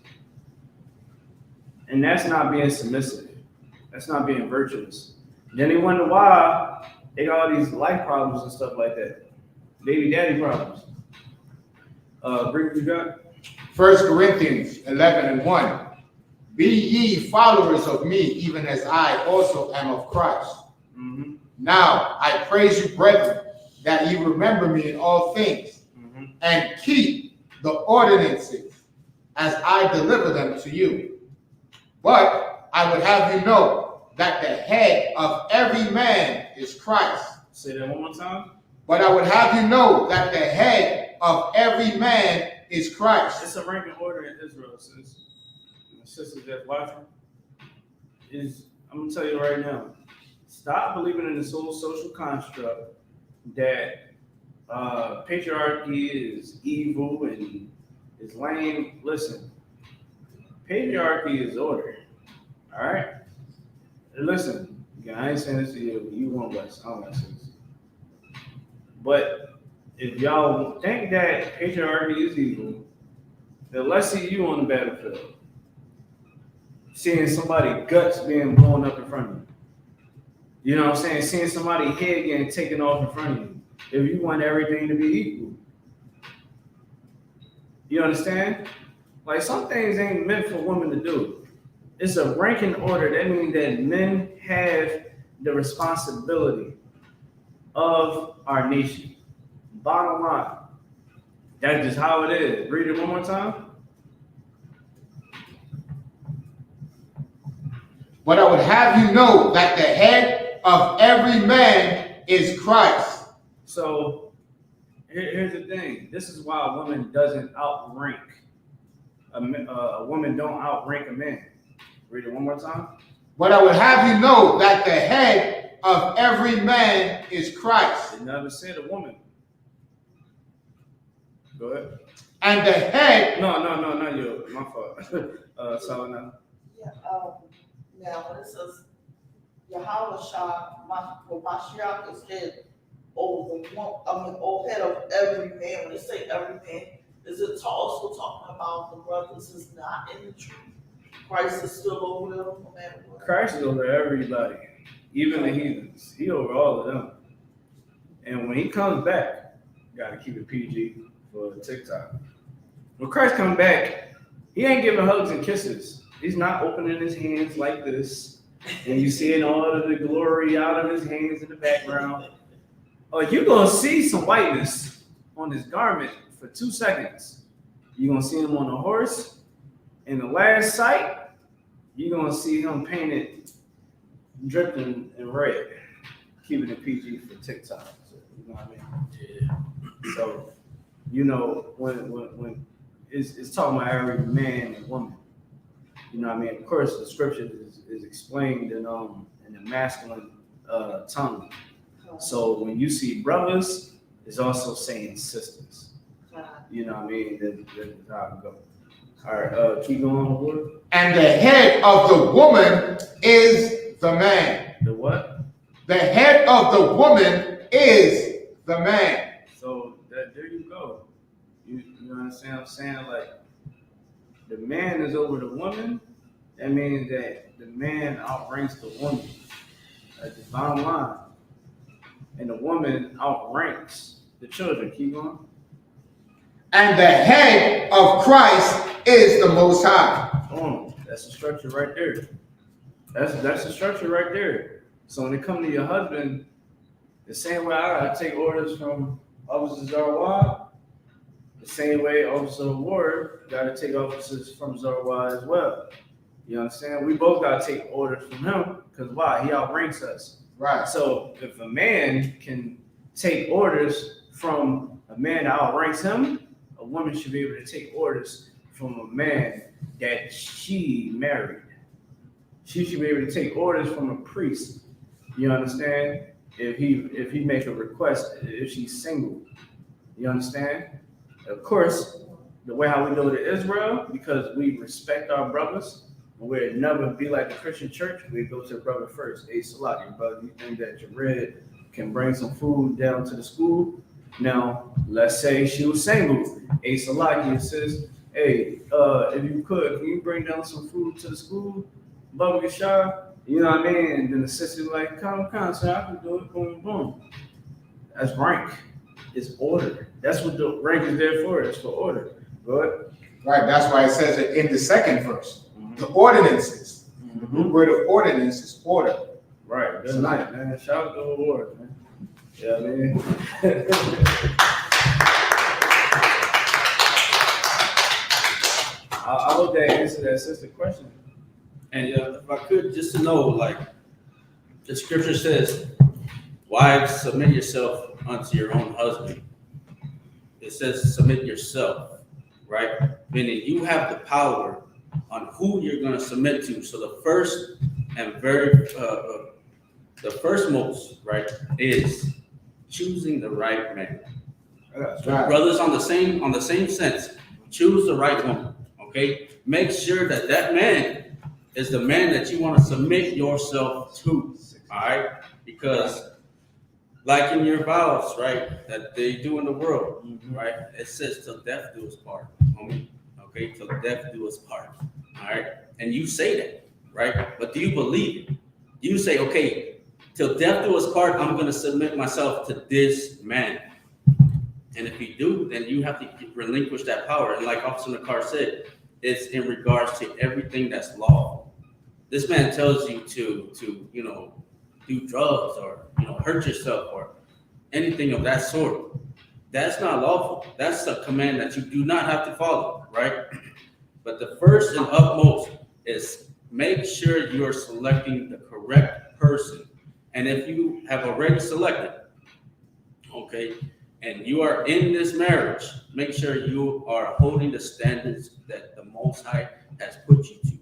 And that's not being submissive. That's not being virtuous. Then they wonder why they got all these life problems and stuff like that. Baby daddy problems. Bring what you got. 1 Corinthians 11:1. Be ye followers of me, even as I also am of Christ. Mm-hmm. Now I praise you, brethren, that ye remember me in all things, and keep the ordinances as I deliver them to you. But I would have you know that the head of every man is Christ. Say that one more time. But I would have you know that the head of every man is Christ. It's a ranking order in Israel, sis. My sister that's watching. I'm gonna tell you right now. Stop believing in this whole social construct that patriarchy is evil and is lame. Listen, patriarchy is order. All right. Listen, again, I ain't saying this to you. You want West. I don't want to say this. But if y'all think that patriarchy is evil, then let's see you on the battlefield. Seeing somebody guts being blown up in front of you. You know what I'm saying? Seeing somebody head getting taken off in front of you. If you want everything to be equal. You understand? Like, some things ain't meant for women to do. It's a ranking order. That means that men have the responsibility of our nation. Bottom line. That's just how it is. Read it one more time. But I would have you know that the head of every man is Christ. So here's the thing. This is why a woman doesn't outrank a woman don't outrank a man. Read it one more time. But I would have you know that the head of every man is Christ. It never said a woman. Go ahead. And the head. No, not you. My fault. So now. Yeah, now when it says Yahweh Shah, Mashiach is head over the one, head of every man. When they say every man, is it also talking about the brothers is not in the truth? Christ is still over them no matter what. Christ is over everybody, even the heathens. He over all of them. And when he comes back, gotta keep it PG for TikTok. When Christ comes back, he ain't giving hugs and kisses. He's not opening his hands like this. And you seeing all of the glory out of his hands in the background. Oh, you're gonna see some whiteness on his garment for 2 seconds. You're gonna see him on a horse. In the last sight, you're gonna see him painted, dripping in red. Keeping it PG for TikTok. So, you know what I mean? Yeah. So, you know, when it's talking about every man and woman. You know what I mean? Of course, the scripture is explained in the masculine tongue. So when you see brothers, it's also saying sisters. You know what I mean? That's how it goes. All right, keep going, Lord. And the head of the woman is the man. The what? The head of the woman is the man. So there you go. You understand what I'm saying? Like, the man is over the woman. That means that the man outranks the woman. That's the bottom line. And the woman outranks the children. Keep going. And the head of Christ is the Most High. That's the structure right there. That's the structure right there. So when it comes to your husband, the same way I take orders from Officer Zarwad, the same way Officer Ward got to take officers from Zarwad as well. You understand? We both got to take orders from him because why? He outranks us. Right. So if a man can take orders from a man that outranks him, a woman should be able to take orders from a man that she married. She should be able to take orders from a priest. You understand? If he make a request, if she's single. You understand? Of course, the way how we go to Israel, because we respect our brothers, and we'll never be like the Christian church, we go to the brother first. Hey, Salah, your brother, you think that Jared can bring some food down to the school? Now, let's say she was single. Hey, Salah, says, hey, if you could, can you bring down some food to the school? Bubba Shah, you know what I mean? And then the sister's like, come, so I can do it, boom, boom. That's rank. It's order. That's what the rank is there for. It's for order. Good. Right. That's why it says it in the second verse. Mm-hmm. The ordinances. Mm-hmm. The root word of ordinance is order. Right. That's nice, man. Shout out to the Lord, man. Yeah, man. I hope that answered that sister question. And if I could, just to know, like, the scripture says, wives, submit yourself unto your own husband. It says submit yourself, right? Meaning you have the power on who you're going to submit to. So the first and the first most, right, is choosing the right man. Right. Brothers, on the same sense, choose the right woman. Okay, make sure that man is the man that you want to submit yourself to. All right, because like in your vows, right, that they do in the world, right, it says till death do us part, homie. Okay, till death do us part. All right, and you say that, right? But do you believe it? You say, okay, till death do us part, I'm going to submit myself to this man. And if you do, then you have to relinquish that power. And like Officer Nakar said, it's in regards to everything that's lawful. This man tells you to do drugs or hurt yourself or anything of that sort. That's not lawful. That's a command that you do not have to follow, right? But the first and utmost is make sure you are selecting the correct person. And if you have already selected, okay, and you are in this marriage, make sure you are holding the standards that the Most High has put you to.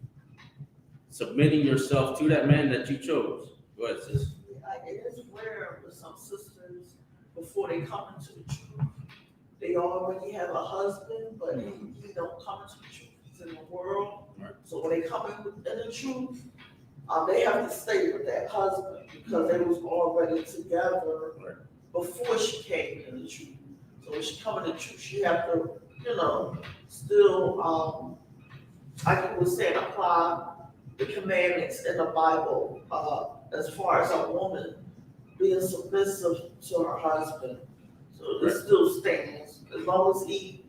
Submitting yourself to that man that you chose. Go ahead, sis. It is rare with some sisters before they come into the truth. They already have a husband, but he don't come into the truth. He's in the world. Right. So when they come in the truth, they have to stay with that husband because they was already together Right. before she came in the truth. So when she come in the truth, she have to, still, like you were saying, apply the commandments in the Bible, as far as a woman being submissive to her husband. So it still stands. As long as he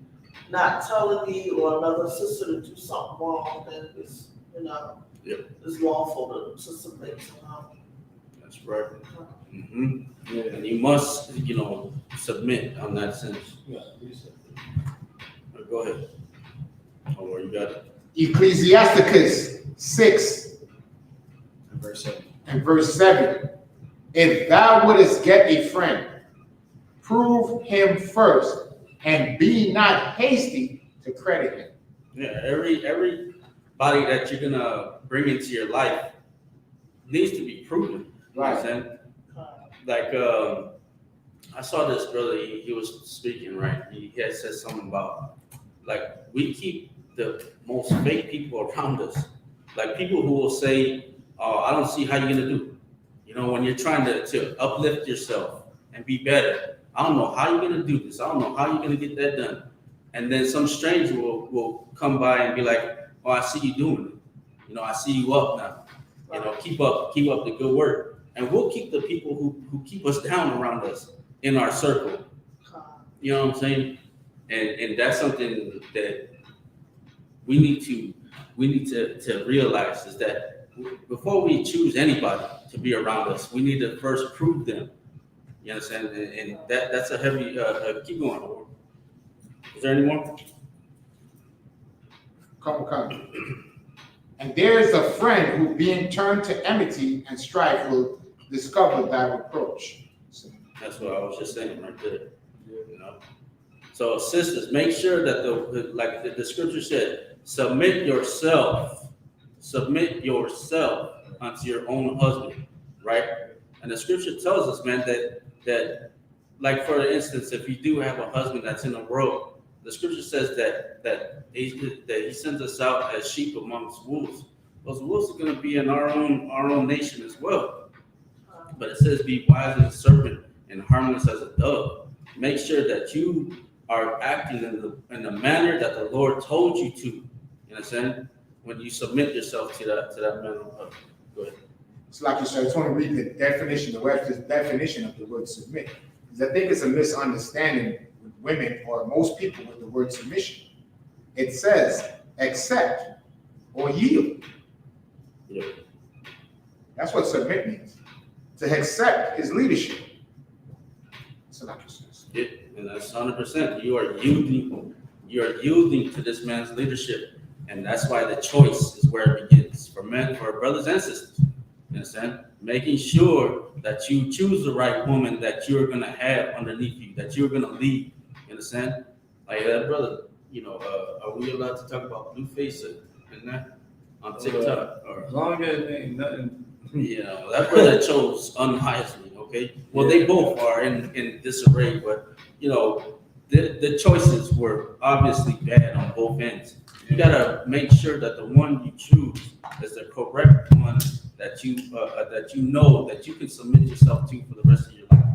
not telling me or another sister to do something wrong, then it's, it's lawful to submit to him. That's right. Mm-hmm. Yeah. And you must, submit on that sense. Yeah. Go ahead. Oh, you got it. Ecclesiasticus 6 and verse 7. If thou wouldest get a friend, prove him first, and be not hasty to credit him. Yeah, everybody that you're gonna bring into your life needs to be proven. You know what I'm saying? Like I saw this brother, he was speaking, right? He had said something about like we keep the most fake people around us. Like people who will say, "Oh, I don't see how you're gonna do." When you're trying to uplift yourself and be better, I don't know how you're gonna do this. I don't know how you're gonna get that done. And then some stranger will come by and be like, "Oh, I see you doing it. I see you up now. Keep up the good work." And we'll keep the people who keep us down around us in our circle. You know what I'm saying? And that's something that we need to realize is that before we choose anybody to be around us, we need to first prove them. You understand? And that's a heavy. Keep going. Is there any more? Come. And there is a friend who, being turned to enmity and strife, will discover thy reproach. That's what I was just saying right there. So sisters, make sure that like the scripture said, submit yourself unto your own husband, right? And the scripture tells us, man, that like for instance, if you do have a husband that's in the world, the scripture says that he sends us out as sheep amongst wolves. Those wolves are going to be in our own nation as well. But it says, be wise as a serpent and harmless as a dove. Make sure that you are acting in the manner that the Lord told you to. You understand? When you submit yourself to that man. Go ahead. It's like you said, I just want to read the definition, the Webster's definition of the word submit. Because I think it's a misunderstanding with women or most people with the word submission. It says accept or yield. Yeah. That's what submit means. To accept is leadership. So like you said. Yeah, and that's 100%. You are yielding to this man's leadership. And that's why the choice is where it begins for men, for brothers and sisters. You understand? Making sure that you choose the right woman that you're going to have underneath you, that you're going to lead. You understand? Like that brother, are we allowed to talk about blue face and that on TikTok? Or, as long as it ain't nothing. That brother chose unwisely, okay? Well, they both are in disarray, but, the choices were obviously bad on both ends. You gotta make sure that the one you choose is the correct one that you that you can submit yourself to for the rest of your life.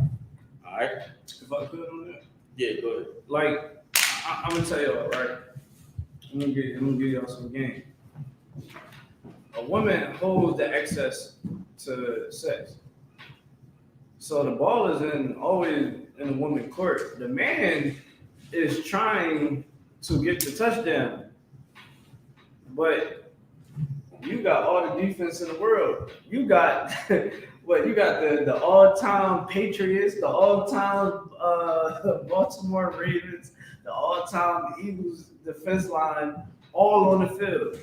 All right. If I could on that. Yeah, go ahead. Like I'm gonna tell y'all, right? I'm gonna give y'all some game. A woman holds the access to sex, so the ball is always in the woman's court. The man is trying to get the touchdown. But you got all the defense in the world. You got What you got the all-time Patriots, the all-time Baltimore Ravens, the all-time Eagles defense line, all on the field.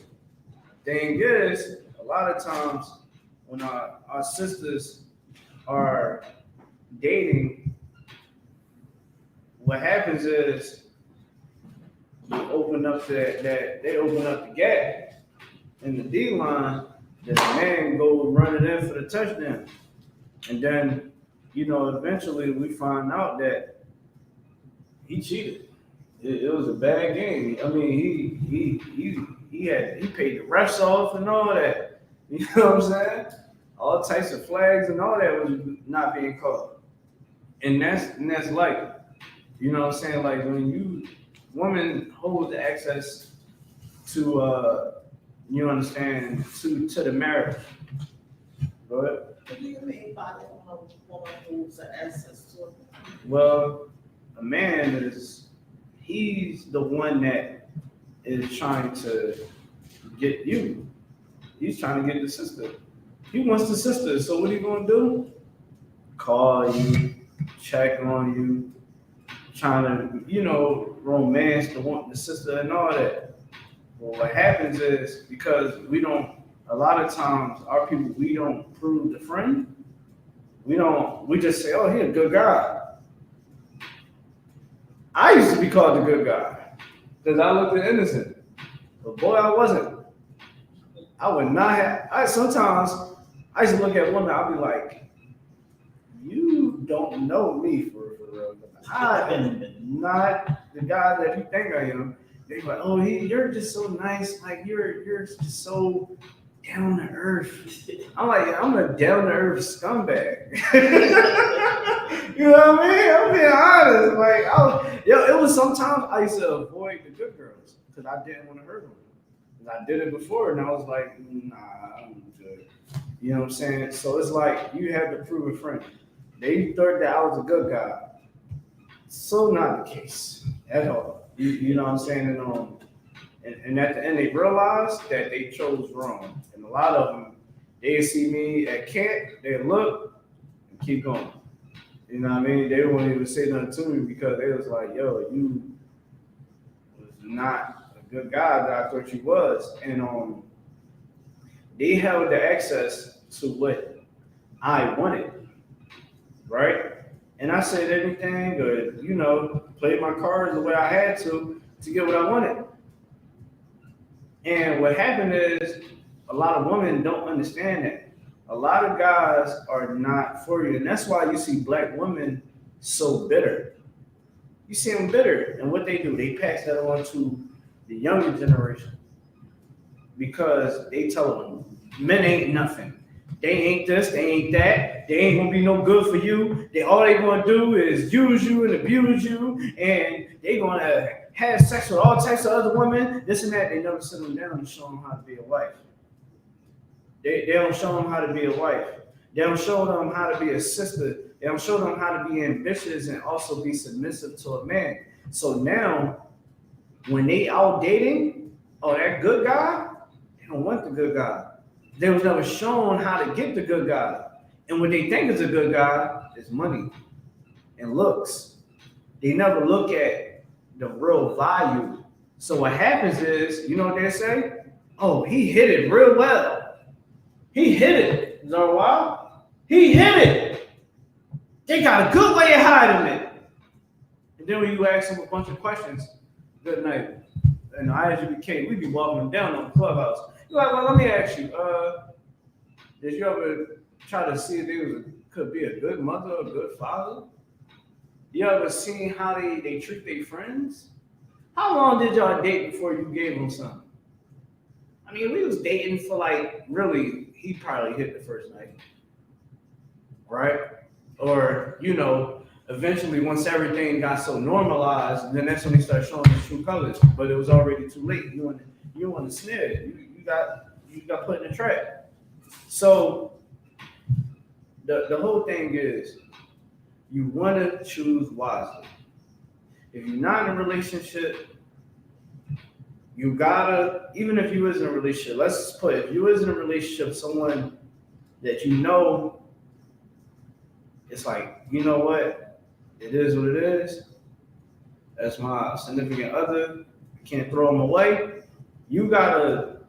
Thing is, a lot of times when our sisters are dating, what happens is you open up they open up the gap in the D line, then the man go running in for the touchdown. And then, eventually we find out that he cheated. It was a bad game. I mean, he paid the refs off and all that. You know what I'm saying? All types of flags and all that was not being called. And that's like, you know what I'm saying? Like when women hold the access to you understand, to the marriage. Go ahead. What do you mean by that woman holds the access to it? Well, a man he's the one that is trying to get you. He's trying to get the sister. He wants the sister, so what are you gonna do? Call you, check on you, trying to, romance the sister and all that. Well, what happens is, because a lot of times our people, we don't prove the friend. We just say, oh, he's a good guy. I used to be called the good guy because I looked innocent. But boy, I wasn't. I would not have. Sometimes I used to look at women, I'd be like, you don't know me for real. I am not the guy that you think I am. They're like, oh, you're just so nice. Like you're just so down to earth. I'm like, I'm a down to earth scumbag. You know what I mean? I'm being honest. Like, it was sometimes I used to avoid the good girls because I didn't want to hurt them. I did it before, and I was like, nah, I'm good. You know what I'm saying? So it's like you have to prove a friend. They thought that I was a good guy. So not the case at all. You know what I'm saying? And at the end, they realized that they chose wrong. And a lot of them, they see me at camp, they look and keep going. You know what I mean? They won't even say nothing to me because they was like, yo, you was not a good guy that I thought you was. And they held the access to what I wanted, right? And I said anything or, played my cards the way I had to get what I wanted. And what happened is a lot of women don't understand that. A lot of guys are not for you. And that's why you see black women so bitter. You see them bitter. And what they do, they pass that on to the younger generation. Because they tell them, men ain't nothing. They ain't this, they ain't that. They ain't gonna be no good for you. All they gonna do is use you and abuse you. And they gonna have sex with all types of other women, this and that. They never sit them down and show them how to be a wife. They don't show them how to be a wife. They don't show them how to be a sister. They don't show them how to be ambitious and also be submissive to a man. So now, when they out dating, that good guy, they don't want the good guy. They was never shown how to get the good guy. And what they think is a good guy is money and looks. They never look at the real value. So what happens is, you know what they say? Oh, he hit it real well. He hit it. You know why? He hit it. They got a good way of hiding it. And then when you ask them a bunch of questions, good night. And ISUBK, we be walking them down on the clubhouse. You're like, well, let me ask you, did you ever try to see if they could be a good mother or a good father? You ever seen how they treat their friends? How long did y'all date before you gave them something? I mean, we was dating for really, he probably hit the first night, right? Or, eventually once everything got so normalized, then that's when they started showing the true colors, but it was already too late. You want to snare. You got put in a trap. So the whole thing is you want to choose wisely. If you're not in a relationship, you gotta, even if you is in a relationship, if you is in a relationship with someone that it's like, you know what? It is what it is. That's my significant other. I can't throw them away. You gotta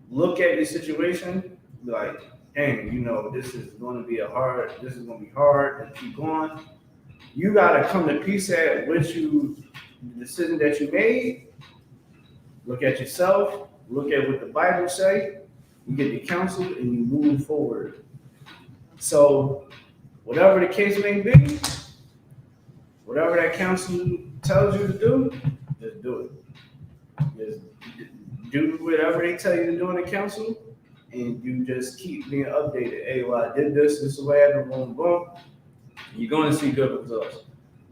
look at your situation, be like, dang, you know, this is gonna be hard to keep going. You gotta come to peace at the decision that you made. Look at yourself, look at what the Bible say, you get the counsel and you move forward. So whatever the case may be, whatever that counsel tells you to do, just do it. Just do whatever they tell you to do in the council, and you just keep being updated. Hey, well, I did this is the way I did, boom, boom. You're going to see good results.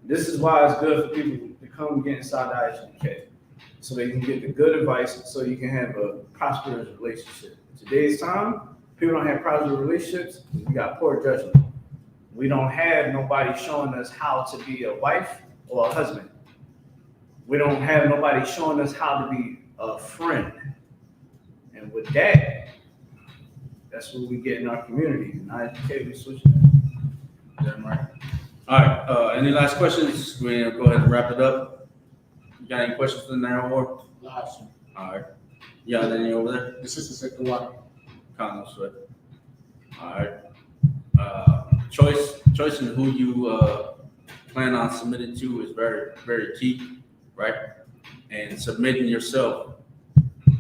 This is why it's good for people to come get inside the IHBK, so they can get the good advice, so you can have a prosperous relationship. In today's time, people don't have prosperous relationships. We got poor judgment. We don't have nobody showing us how to be a wife or a husband. We don't have nobody showing us how to be a friend. And with that, that's what we get in our community. And IHBK, we switch that. Damn right. All right, any last questions? We're gonna go ahead and wrap it up. You got any questions for the narrow war? Last one. All right. You got any over there? The sister said the water. Kind of sweat. All right. Choice in who you plan on submitting to is very, very key, right? And submitting yourself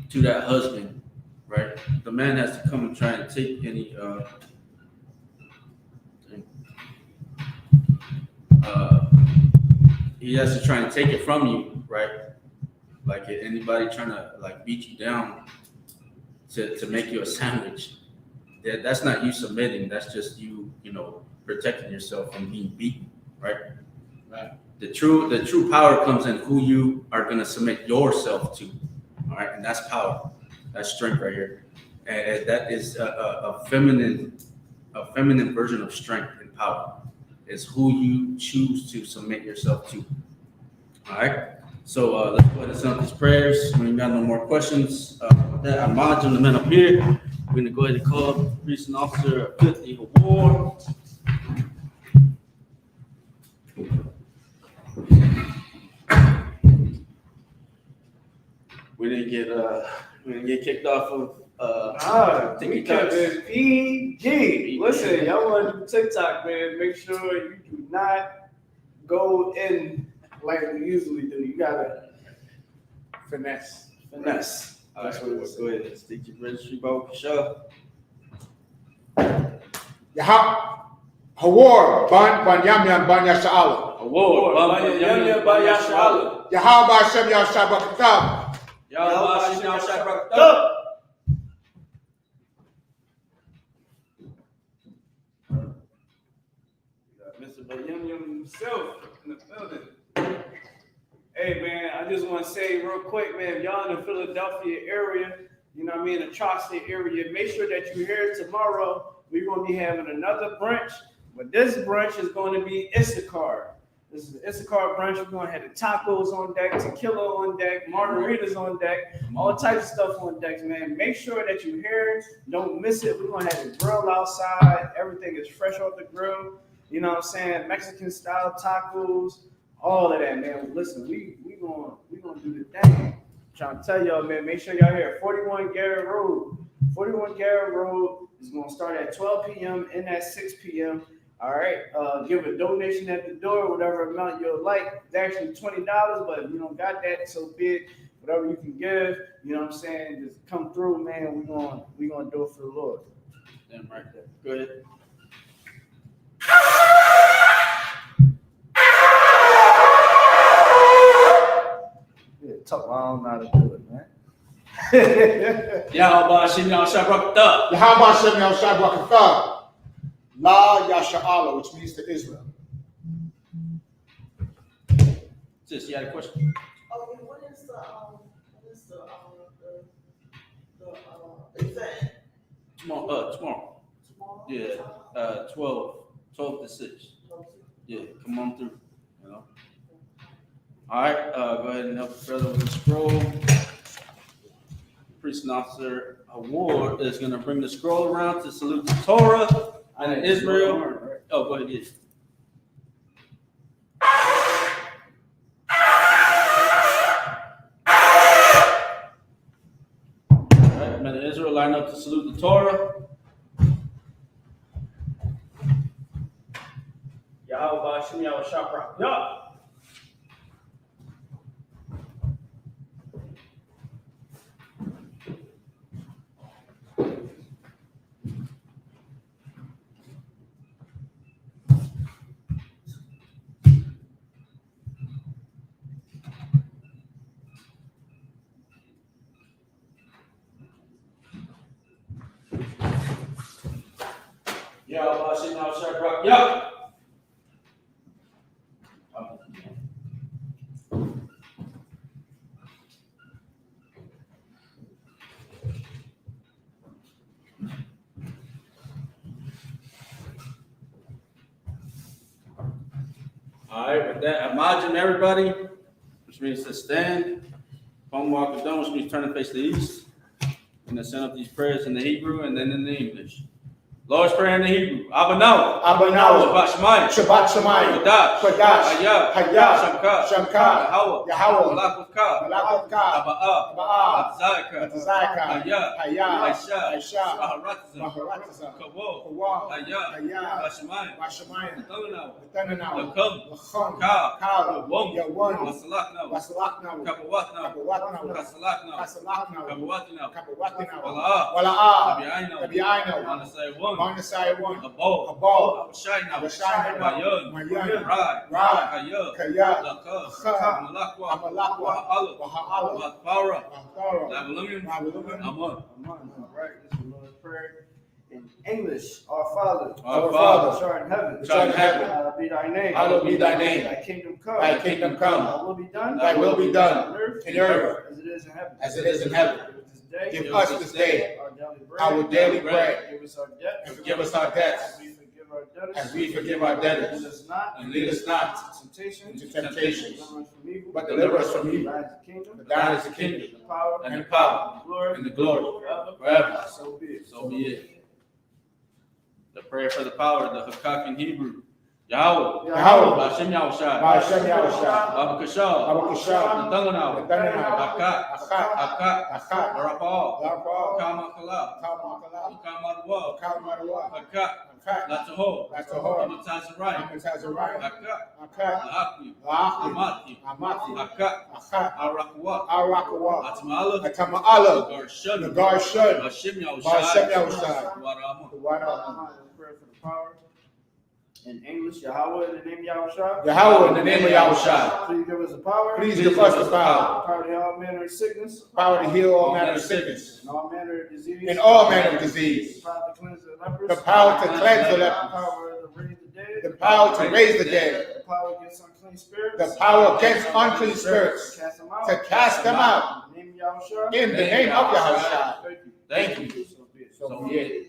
to that husband, right? The man has to come and try and take any he has to try and take it from you, right? Like anybody trying to like beat you down to make you a sandwich, that's not you submitting. That's just you, protecting yourself from being beaten, right? Right. The true power comes in who you are going to submit yourself to, all right? And that's power. That's strength right here. And that is a feminine version of strength and power. Is who you choose to submit yourself to. All right. So let's go ahead and send up these prayers. We ain't got no more questions. With that, I'm monitoring the men up here. We're gonna go ahead and call up priest and officer of 5th Eagle War. We didn't get kicked off of we kept it PG. Listen, y'all want to do TikTok, man. Make sure you do not go in like we usually do. You gotta finesse. All right, so let's go ahead and stick your registry book. Sure. Hawar ban yamyan ban yasha'ala. Award. Yahweh Hashem Yahshua B'Kitab. Mr. Bayum himself in the building. Hey man, I just want to say real quick, man, if y'all in the Philadelphia area, the tri-state area, make sure that you're here tomorrow. We're going to be having another brunch, but this brunch is going to be Issachar. This is the Issachar brunch. We're going to have the tacos on deck, tequila on deck, margaritas on deck, all types of stuff on deck, man. Make sure that you're here. Don't miss it. We're going to have the grill outside. Everything is fresh off the grill. You know what I'm saying? Mexican style tacos, all of that, man. Listen, we gonna do the thing. I'm trying to tell y'all, man, make sure y'all here. 41 Garrett Road. 41 Garrett Road is gonna start at 12 p.m. and at 6 p.m. All right. Give a donation at the door, whatever amount you'll like. It's actually $20, but if you don't got that, so big. Whatever you can give, you know what I'm saying? Just come through, man. We gonna do it for the Lord. Damn right there. Go ahead. Yeah, talk. I don't know how to do it, man. Yahweh Hashem Yahshua B'Kitab. Yahweh Hashem Yahshua B'Kitab. La Yasha'ala, which means to Israel. Sis, you had a question? Okay, what is the event? Tomorrow. Tomorrow? Yeah. 12 to 6. Yeah, come on through. All right, go ahead and help the brother with the scroll. Priest and Officer Award is going to bring the scroll around to salute the Torah and Israel. Oh, go ahead, yes. All right, men of Israel, line up to salute the Torah. Yahweh Hashem Yahweh Shapra. Yeah. Yahweh Hashem Yahweh Shapra. Yeah. All right, with that, imagine everybody, which means to stand. Palm walk done, which means turn and face the east. And then send up these prayers in the Hebrew and then in the English. Lord's Prayer in the Hebrew. Abanaw. Shabbat Shemayim. Shabbat Shemayim. Kodash. Hayah. Shamka. Yahweh. Malach Ka. Aba'ah. Atzayka. Hayah. Aisha. Maharatza. Kavod. Hayah. Shemayim. Tananaw. Lakam. Ka. Yawon. Wasalaknaw. Kabawatnaw. Kasalaknaw. Kabawatinaw. Wala'ah. Tabi'aynaw. Manasai one. Abol. Abashaynaw. Mayon. Rai. Kaya. Lakam. Amalakwa. Waha'ala. Amun. All right, this is the Lord's Prayer in English. Our Father, Father, art in heaven. Hallowed be thy name. Hallowed be thy name. Thy kingdom come. Thy kingdom come. Thy will be done. Thy will be done on earth in earth as it is in heaven. as it is in heaven. Give us this day our daily bread. our daily bread. Give us our debts. And forgive us our debts as we forgive our debtors. as we forgive our Lead debtors. us not And lead us not into into temptation, but deliver us from evil. but deliver us from evil. Thine is the kingdom, For thine is the kingdom, the power, and the power, the glory, and the glory forever. So be it. So be it. The prayer for the power, the Hakak in Hebrew. Yahweh. Yahweh. Hashem Yahushai. Hashem Yahushai. Abakashah. Abakashah. Natanganaw. Natanganaw. Hakat. Akat. Hakat. Akat. Barapal. Larpal. Kamakala. Kamakala. Kamadwa. Kalmarwa. Hakat. Akat. Lataho. Lataho. Amatazarai. Amatazarai. Hakat. Akat. Lahakmi. Lahakmi. Amati. Amati. Hakat. Akat. Arakwa. Arakawa. Atmala. Atama'ala. Garshun. Nagar Shud. Hashem Yahushai. Hashem Yahushai. Warama. Wada. Prayer for the power. In English, Yahweh in the name of Yahushua. Yahweh in the name of Yahushua. Please give us the power. Please give us the power. Power to heal all manner of sickness. Power to heal all manner of sickness. And all manner of disease. And all manner of disease. The power to cleanse the lepers. The power to cleanse the lepers. The power to raise the dead. The power to raise the dead. The power against unclean spirits. The power against unclean spirits. To cast them out. To cast them out. In the name of Yahushua. In the name of Yahushua. Thank you. So be it. So be it.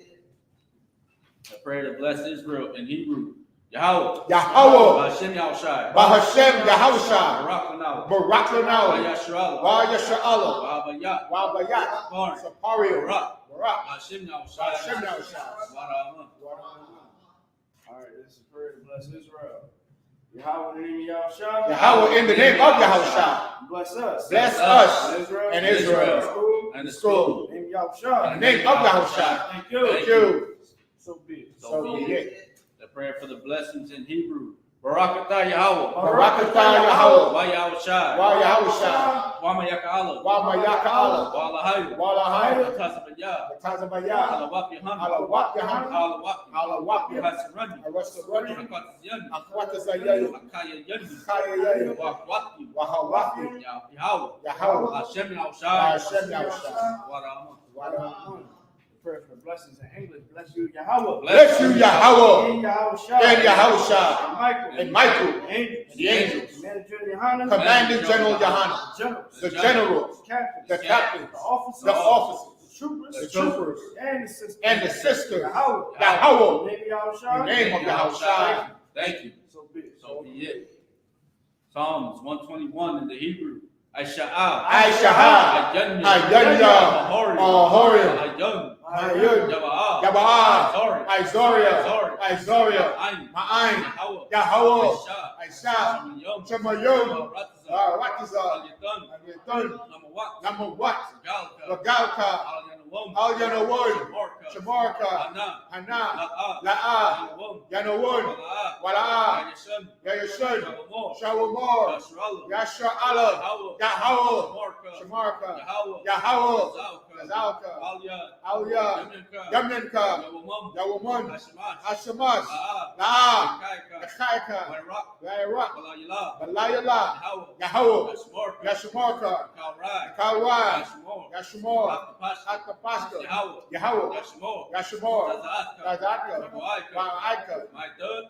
The prayer to bless Israel in Hebrew. Yahweh. Yahweh. Hashem Yahushai. Bahashem Yahushua. Baraklanau. Barak Lanau. Vayashrala. Wa Yasha'Allah. Vabayat. Wa Bayat. Barn. Sapario. Barak. Barak. Hashem Yahushai. Hashem Yahushua. Warama. All right, this is a prayer to bless Israel. Yahweh in the name of Yahushua. Yahweh in the name of Yahushua. Bless us. Bless us Israel. and Israel. School. And the School. In the name of Yahushua. In the name of Yahushua. Thank you. Thank you. So be it. So be it. The prayer for the blessings in Hebrew. Barakatah Yahweh. Barakatah Yahweh. Vayahushai. Wa Yahushua. Wamayaka'ala. Wa Mayaka'Allah. Walahayu. Wa Lahaya. Tasabayah. Tazabaya. Alawak Yahan. Alawak Yahan. Alawak. Alawak Yahan. Hasirani. Arasarani. Akatziyan. Akwatazayayu. Akaya Yandi. Kayayayu. Wakwati. Wahawaki. Yahweh. Yahweh. Hashem Yahushai. Hashem Yahushua. Warama. Wada. Prayer for blessings in English. Bless you, Yahweh. Bless you, Yahweh. In Yahushua. And Yahushua. And Michael. And Michael. Angels. And the angels. Commander General Yohanan. Commanding General Yohanan. Generals. The generals. Captains. The captains. The officers. The officers. The troopers. The troopers. And the sisters. And the sisters. Yahweh. Yahweh. In the name of Yahushua. In the name of Yahushua. Thank you. So be it. So be it. Psalms 121 in the Hebrew. Aisha'ah. Aisha'ah. Ayanya. Ayanya. Ahorim. Ahorim. Ayun. Mayun, Yaba'a, Yaba'a, Izoria, Izoria, Ma'ain, Yahweh, Aisha, Shemayun, Ratizah, Aliyatun, Namawat, Lagalka, Al Yanawun, Shamarka, Hana, La'a, Yanawun, Wala'a, Yayashun, Shawamor, Yasha Allah, Yahweh, Shamarka, Yahweh, Zalka, Aliyah, Yamnanka, Yawamun, Hashemash, La'a, Yakaika, Yairak, Balayala, Yahweh, Yashamarka, Kalwa, Yashmor, Atapasta, Yahweh, Yashmor, Tazaka, Wa'aika,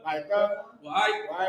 Maika, Wa'aika,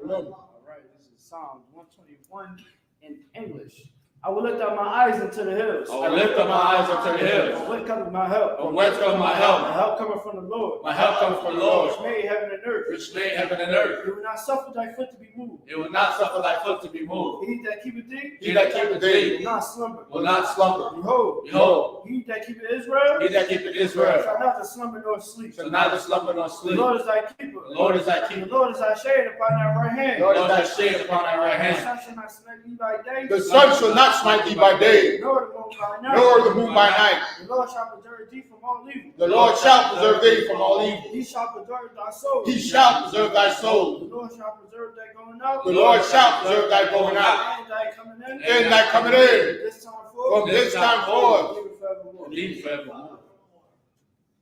All right, this is Psalms 121 in English. I will lift up my eyes into the hills. I will lift up my eyes unto the hills. From whence cometh my help? From whence cometh my help? My help cometh from the Lord. My help cometh from the Lord, Which made heaven and earth. which made heaven and earth. It will not suffer thy foot to be moved. It will not suffer thy foot to be moved. He that keepeth thee He that keepeth thee will not slumber. will not slumber. Behold, Behold, he that keepeth Israel he that keepeth Israel shall neither slumber nor sleep. shall neither slumber nor The sleep. Lord is thy keeper. The Lord is thy The keeper. Lord is thy shade upon thy right hand. The Lord is thy shade upon thy right The hand. sun shall not smite thee by day. The sun shall not smite thee by day, Nor the moon by night. nor the moon by night. The Lord shall preserve thee from all evil. The Lord shall preserve thee from all evil. He shall preserve thy soul. He shall preserve thy soul. The Lord shall preserve thy going out. The Lord shall preserve thy going out And thy coming in. and thy coming in This time forth. from this time forth. Even forevermore. Indeed forevermore.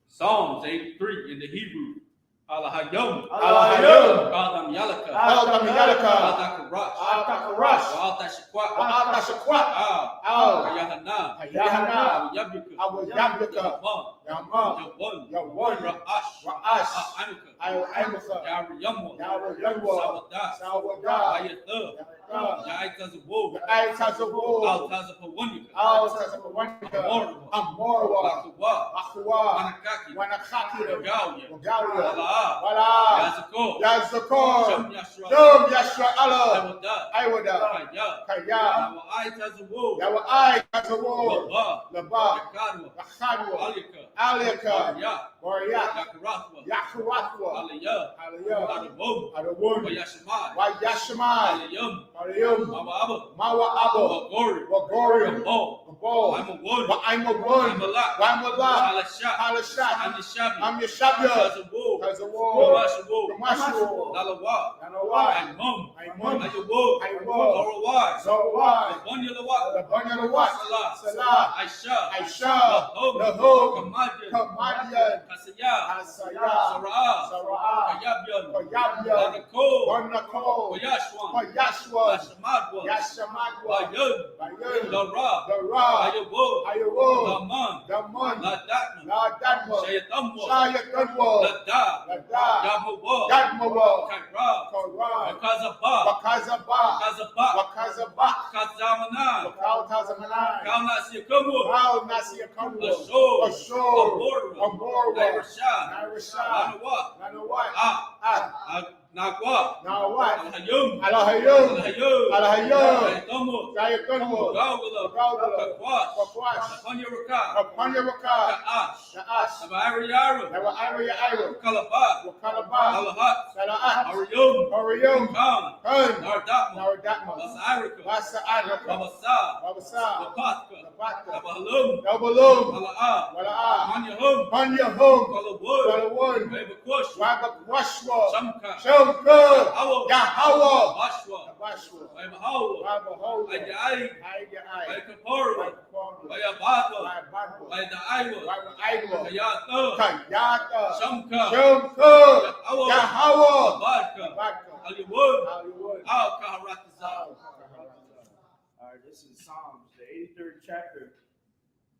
Psalms 83 in the Hebrew. Alahayom. Alahayom. Adam Yalaka. Adam Yalaka. Adakarash. Atakaras. Altashikwa. Atashakwa. Al. Ayahana. Ayahana. Yabuka. Abu Yablika. Yama. Yawan. Yawan. Ra'ash. Ra'ash. Amuka. Ayamaka. Yariyamwa. Yawayamwa. Sawadah. Sawada. Ayatha. Yaitazawo. Aitazawo. Altazapawunika. Al-Tazapawanika. Amorwa. Bakuwa. Akwa. Manakaki. Wanakaki. Gauya. Wagalia. Wala. Wala. Yazako. Yazakor. Shem Yashra. Shom Yashra Allah. Awadah. Iwada. Kaya. Kaya. Yawaitazawo. Yawa I Tazawo. Baba. Laba. Yakadwa. Yakadwa. Alika. Alika. Ya. Waryak. Yakarathwa. Yakuratwa. Aliyah. Aliyah. Adabom. Adawun. Wayashmai. Wayashmai. Aliyum. Aliyum. Mama Abba. Mawa Abo. Wagori. Wagorium. Gabo. Gabo. I'm a one. I'm a one. I'm a lot. Wamala. Alasha. Halashat. I'm the Shabi. I'm your Shabya. Kazawo. Tazawo. Kamashawo. Kamashu. Lalawa. Nanawai. I'm mum. I'm mum. Ayawo. Ayawo. Lorowai. Zawai. Banyalawa. The Banya the what? Salah. Salah. Aisha. Aisha. Lahom. Lahom. Kamadian. Kamadian. Kasaya. Asaya. Sarah. Sarah. Kayabyan. Koyabya. Banako. Wanako. Koyashwan. Koyashwa. Yashamadwa. Yashamadwa. Bayun. Bayun. Lara. Dara. Ayawo. Ayawo. Daman. Daman. Ladatna. Ladadma. Shayatamwa. Shayatanwa. Lada. Lada. Yamawa. Yadmawa. Kaira. Kara. Wakazaba. Wakazaba. Wakazaba. Wakazaba. Kazamanan. Wakazamanan. Kaunasiyakamwa. Kal Nasiya Kamwa. Ashor. Ashor. Amorwa. Amorwa. Nairashad. Nairashad. Nanawa. Nanawai. Ah. Nagwa. Now what? Alhayum. Alahayum. Alhayum. Alahayum. Alhayum. Jayatanwa. Gawgala. Gawgala. Kakwash. Kakwash. Apanyaraka. Upon your Rakah. Kaash. Naash. Abayariyaru. Never Ira Ira. Kalaba. Wakalaba. Alahat. Salaat. Ariyum. Orium. Khan. Kun. Nardatma. Naradakma. Basarika. Wasa Adrika. Babasa. Babasa. Wapatka. Labaka. Abahalum. Nobalum. Ala'a. Wala'a. Manyahum. Panya home. Kalawud. Walawun. Babakush. Wabakwashwa. Shamka. Shomka. Awo. Yahweh. Bashwa. Bashwa. Babahawa. Wabahola. Ayai. Ayai. Baykaporu. Wabakwamwa. Bayabadwa. Wabadwa. Baydaiwa. Wabaidwa. Kayata. Kayata. Shamka. Shomka. Awo. Yahweh. Barka. Baka. Hollywood. Hollywood. Al Kaharatazal. All right, this is Psalms, the 83rd chapter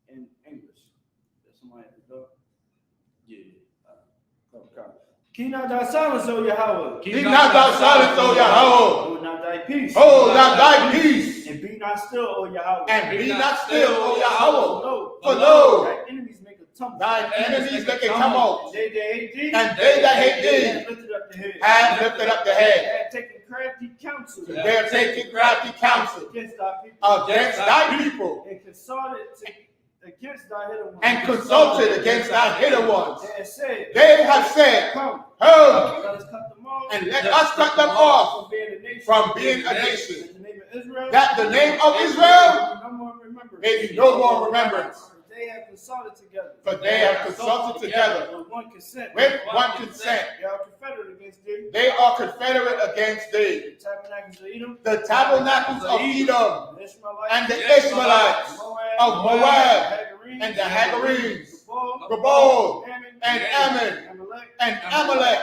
in English. Does somebody have to go? Yeah. Okay. Keep not thy silence, O Yahweh. Keep not thy silence, O Yahweh. Hold not thy peace. Hold not thy peace. And be not still, O Yahweh. And be not still, O Yahweh. For For lo, thy enemies make a tumult. thine enemies make a tumult. And they that hate thee. And they that hate thee have lifted up the head. have lifted up the head. They have taken crafty counsel. They are taking crafty counsel Against thy people. against thy people. And consulted against thy hidden ones. And consulted against thy hidden ones. They have said, Come, let us cut them off. and let us cut them off from being a nation. from being a nation. In the name of Israel, That the name of Israel no more remembrance. may be no more remembrance. They have consulted together. For they have consulted together With one consent. with one consent. They are confederate against thee. They are confederate against thee. The tabernacles of Edom. The tabernacles of Edom The Ishmaelites. and the Ishmaelites of Moab and the Hagarenes, Gabal and Ammon and Amalek,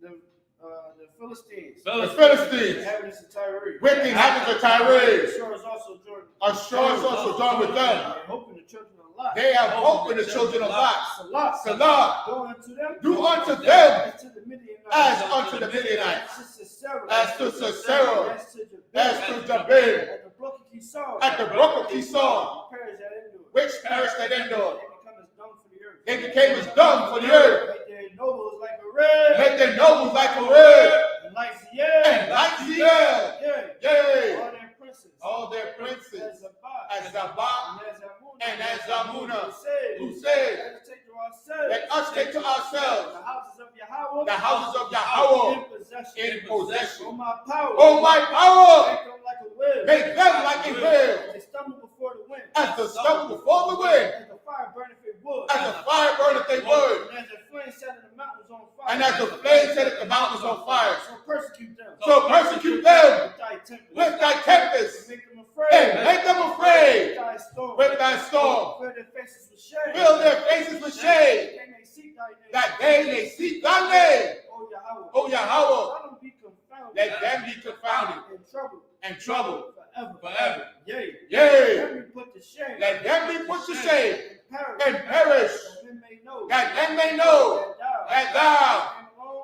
The Philistines. the Philistines, Inhabitants of Tyre. with the inhabitants of Tyre. Ashur is also joined. Ashur is also joined with them. They hope in the children of Lot. They have hope in the children of Lot. Salah. Salah, Do unto them. do unto them As to the Midianites. as unto the Midianites, As to Sisera. as to Sisera, As to Jabin. as to Jabin, At the brook of Kishon. at the brook of Kishon, Perish at Endor. which perished at Endor. They become as dung for the earth. They became as dung for the earth. Make their nobles like a red. Make their nobles like a red, And like Ziel. and like the air. Yea. Yea, All their princes. all their princes, As Zabah. as Zabah And as Amunah. and as Amunah, Who who said, said, let us take to ourselves. let us take to ourselves The houses of Yahweh. the houses of Yahweh In possession. in possession. Oh my power. Oh, my power, Make them like a wheel. make them like a wheel, They stumble before the wind. as the stumble before the wind, As the fire burneth a wood. as the fire burneth they wood, And as the flame setting the mountains on fire. and as the flame setteth the mountains on fire. So persecute them. So persecute them With thy tempest. with thy tempest, Make them afraid. and make them afraid With thy storm. with thy storm. Fill their faces with shame. Fill their faces with shade, They may seek thy name. that they may seek thy name. O Yahweh. O Yahweh, Let them be confounded. let them be confounded In trouble. and troubled Forever. forever. Yea. Yea, Let me put to shame. let them be put to shame And and perish, That men may know. that men may know that thou,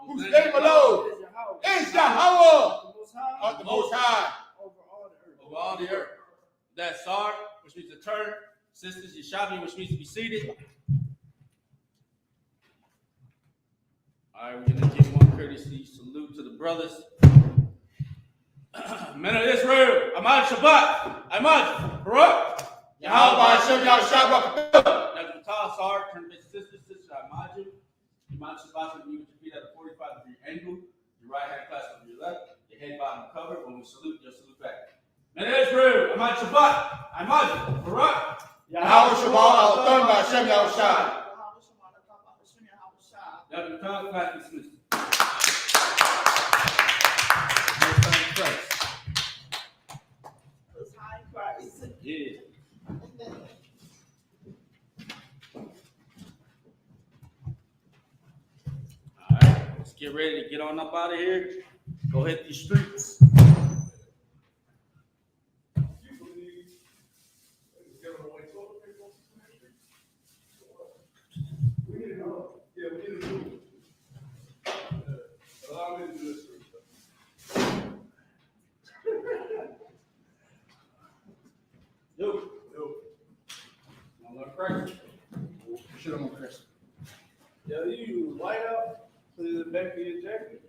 whose name alone is Yahweh of the Most High. Over all the earth. Over all the earth. That's Sar, which means to turn. Sisters, Yeshavi, which means to be seated. All right, we're going to give one courtesy salute to the brothers. Men of Israel, Ahmad Shabbat, Ahmad, Barak, Yahweh Hashem Yahshua. Nazareth, Sar, turn to sisters, Ahmad, Ahmad Shabbat, you with your feet at a 45-degree angle, your right hand clasped over your left, your head bottom covered. When we salute, you'll salute back. Men of Israel, Ahmad Shabbat, Ahmad, Barak, Yahweh Shabbat Al-Thun Hashem Yahshua. Now, tongue clap dismissed. Yeah. All right, let's get ready to get on up out of here. Go hit these streets. Yo. I'm gonna crack it. Shit, I'm on Chris. Yo, you white out to the back of your jacket.